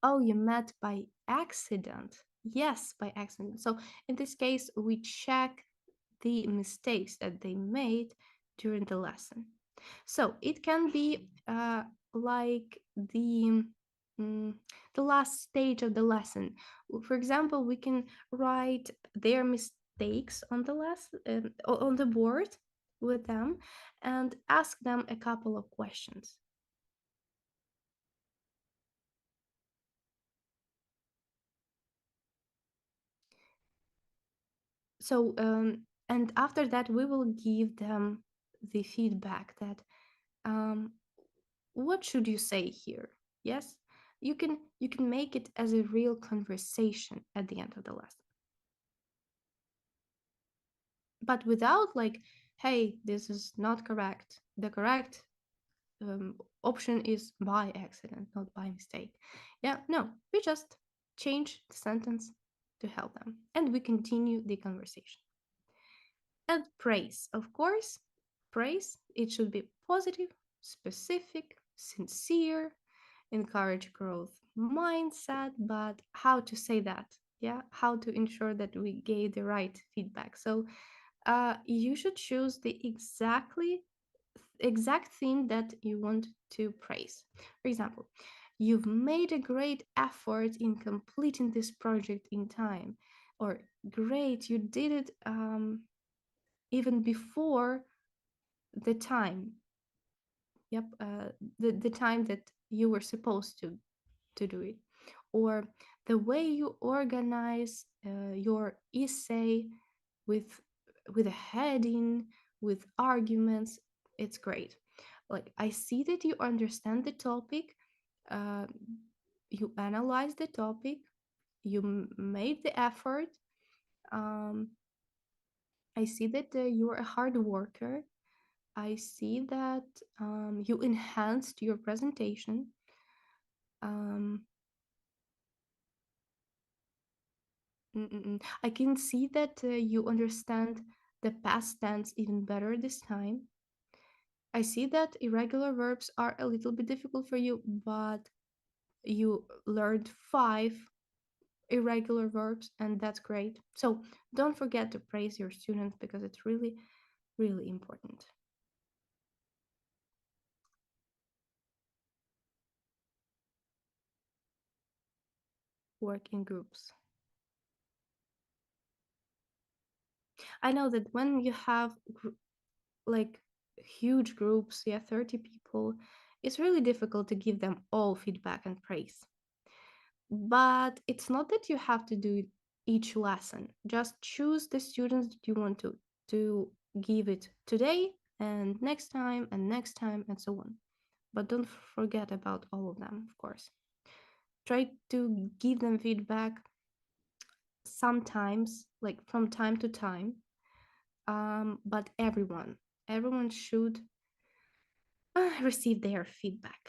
Oh, you met by accident. Yes, by accident. So in this case, we check the mistakes that they made during the lesson. So it can be like the last stage of the lesson. For example, we can write their mistakes on the on the board with them and ask them a couple of questions. So and after that we will give them the feedback that what should you say here? Yes, you can make it as a real conversation at the end of the lesson, but without like, hey, this is not correct, the correct option is by accident, not by mistake. Yeah, no, we just change the sentence to help them and we continue the conversation. And praise, of course, praise, it should be positive, specific, sincere, encourage growth mindset. But how to say that? Yeah, how to ensure that we gave the right feedback? So you should choose the exact thing that you want to praise. For example, you've made a great effort in completing this project in time, or great, you did it even before the time. Yep, the time that you were supposed to do it, or the way you organize your essay with a heading, with arguments. It's great. Like, I see that you understand the topic, uh, you analyze the topic, you made the effort. I see that you're a hard worker. I see that you enhanced your presentation. Um, I can see that you understand the past tense even better this time. I see that irregular verbs are a little bit difficult for you, but you learned 5 irregular verbs, and that's great. So don't forget to praise your students because it's really, really important. Work in groups. I know that when you have like huge groups, yeah, 30 people, it's really difficult to give them all feedback and praise. But it's not that you have to do each lesson. Just choose the students that you want to give it today and next time and so on. But don't forget about all of them, of course. Try to give them feedback sometimes, like from time to time. But everyone should receive their feedback.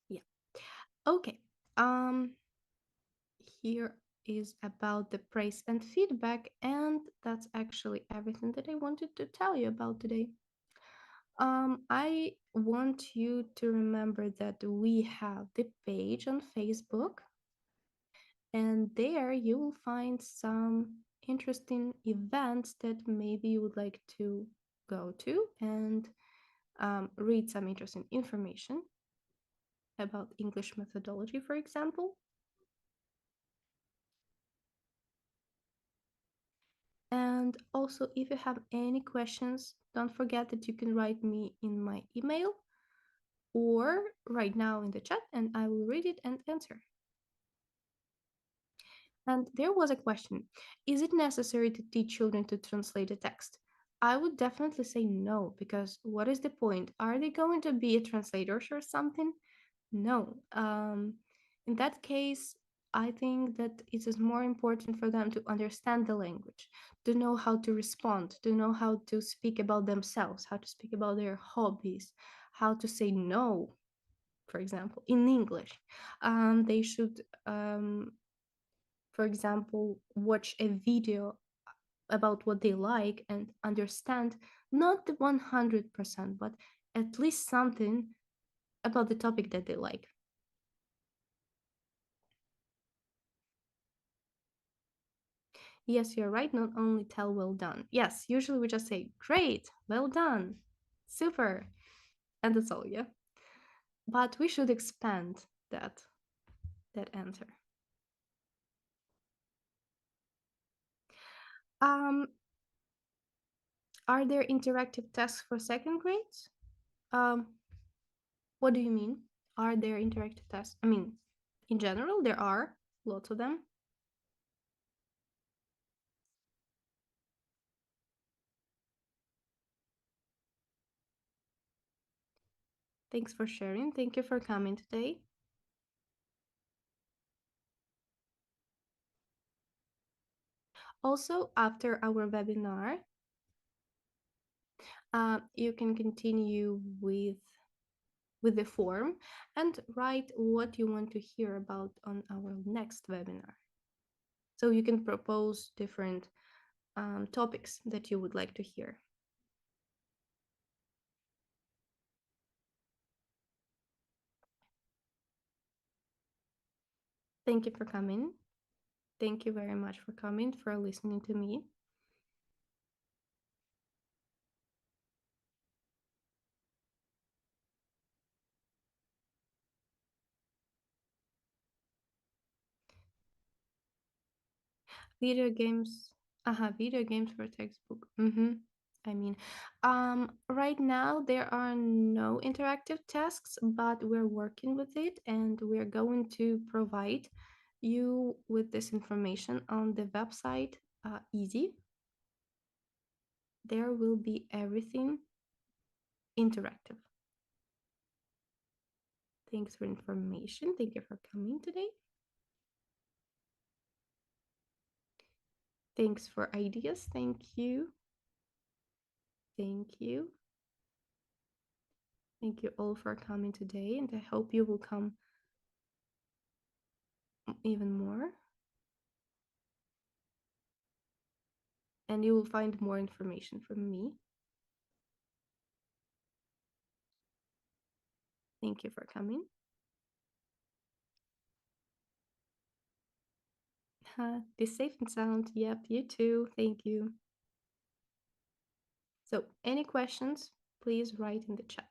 Yeah. Okay. Here is about the praise and feedback, and that's actually everything that I wanted to tell you about today. I want you to remember that we have the page on Facebook, and there you will find some interesting events that maybe you would like to go to and read some interesting information about English methodology, for example. And also, if you have any questions, don't forget that you can write me in my email or right now in the chat, and I will read it and answer. And there was a question, is it necessary to teach children to translate a text? I would definitely say no, because what is the point? Are they going to be a translator or something? No. In that case, I think that it is more important for them to understand the language, to know how to respond, to know how to speak about themselves, how to speak about their hobbies, how to say no, for example, in English. They should, for example, watch a video about what they like and understand not the 100%, but at least something about the topic that they like. Yes, you're right. Not only tell well done. Yes, usually we just say great, well done, super, and that's all, yeah. But we should expand that answer. Um, are there interactive tests for second grades? What do you mean? Are there interactive tests? I mean, in general, there are lots of them. Thanks for sharing. Thank you for coming today. Also, after our webinar, you can continue with the form and write what you want to hear about on our next webinar. So you can propose different topics that you would like to hear. Thank you for coming. Thank you very much for coming, for listening to me. Video games. Video games for textbook. I mean, right now there are no interactive tasks, but we're working with it and we're going to provide you with this information on the website, easy. There will be everything interactive. Thanks for information. Thank you for coming today. Thanks for ideas. Thank you. Thank you. Thank you all for coming today, and I hope you will come even more. And you will find more information from me. Thank you for coming. Be safe and sound. Yep, you too. Thank you. So, any questions, please write in the chat.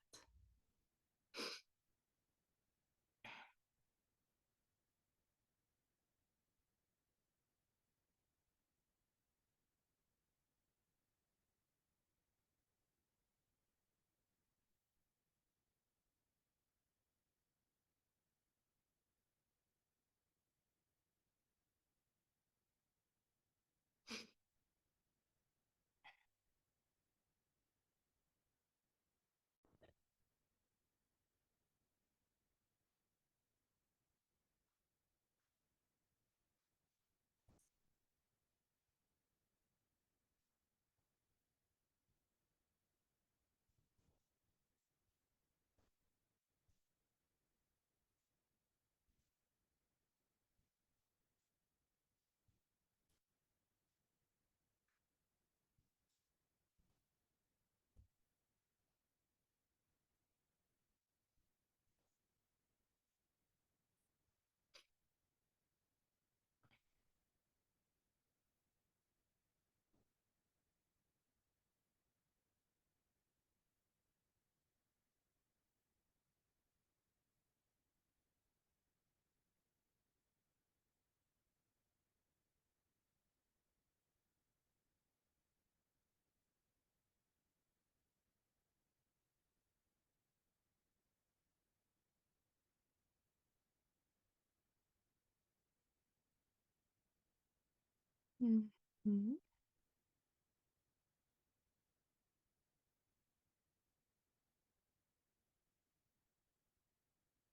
Mhm.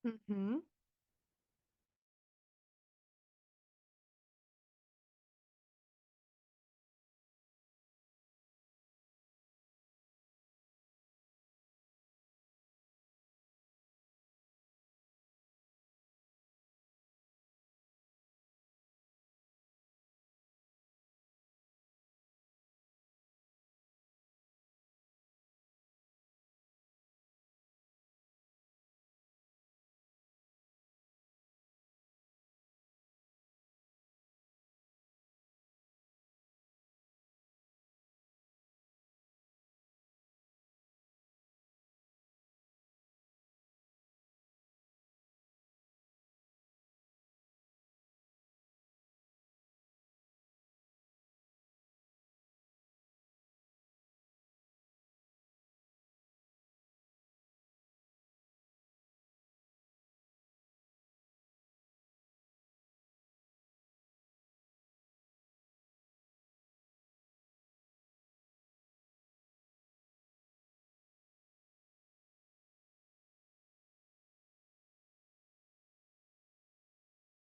Mhm.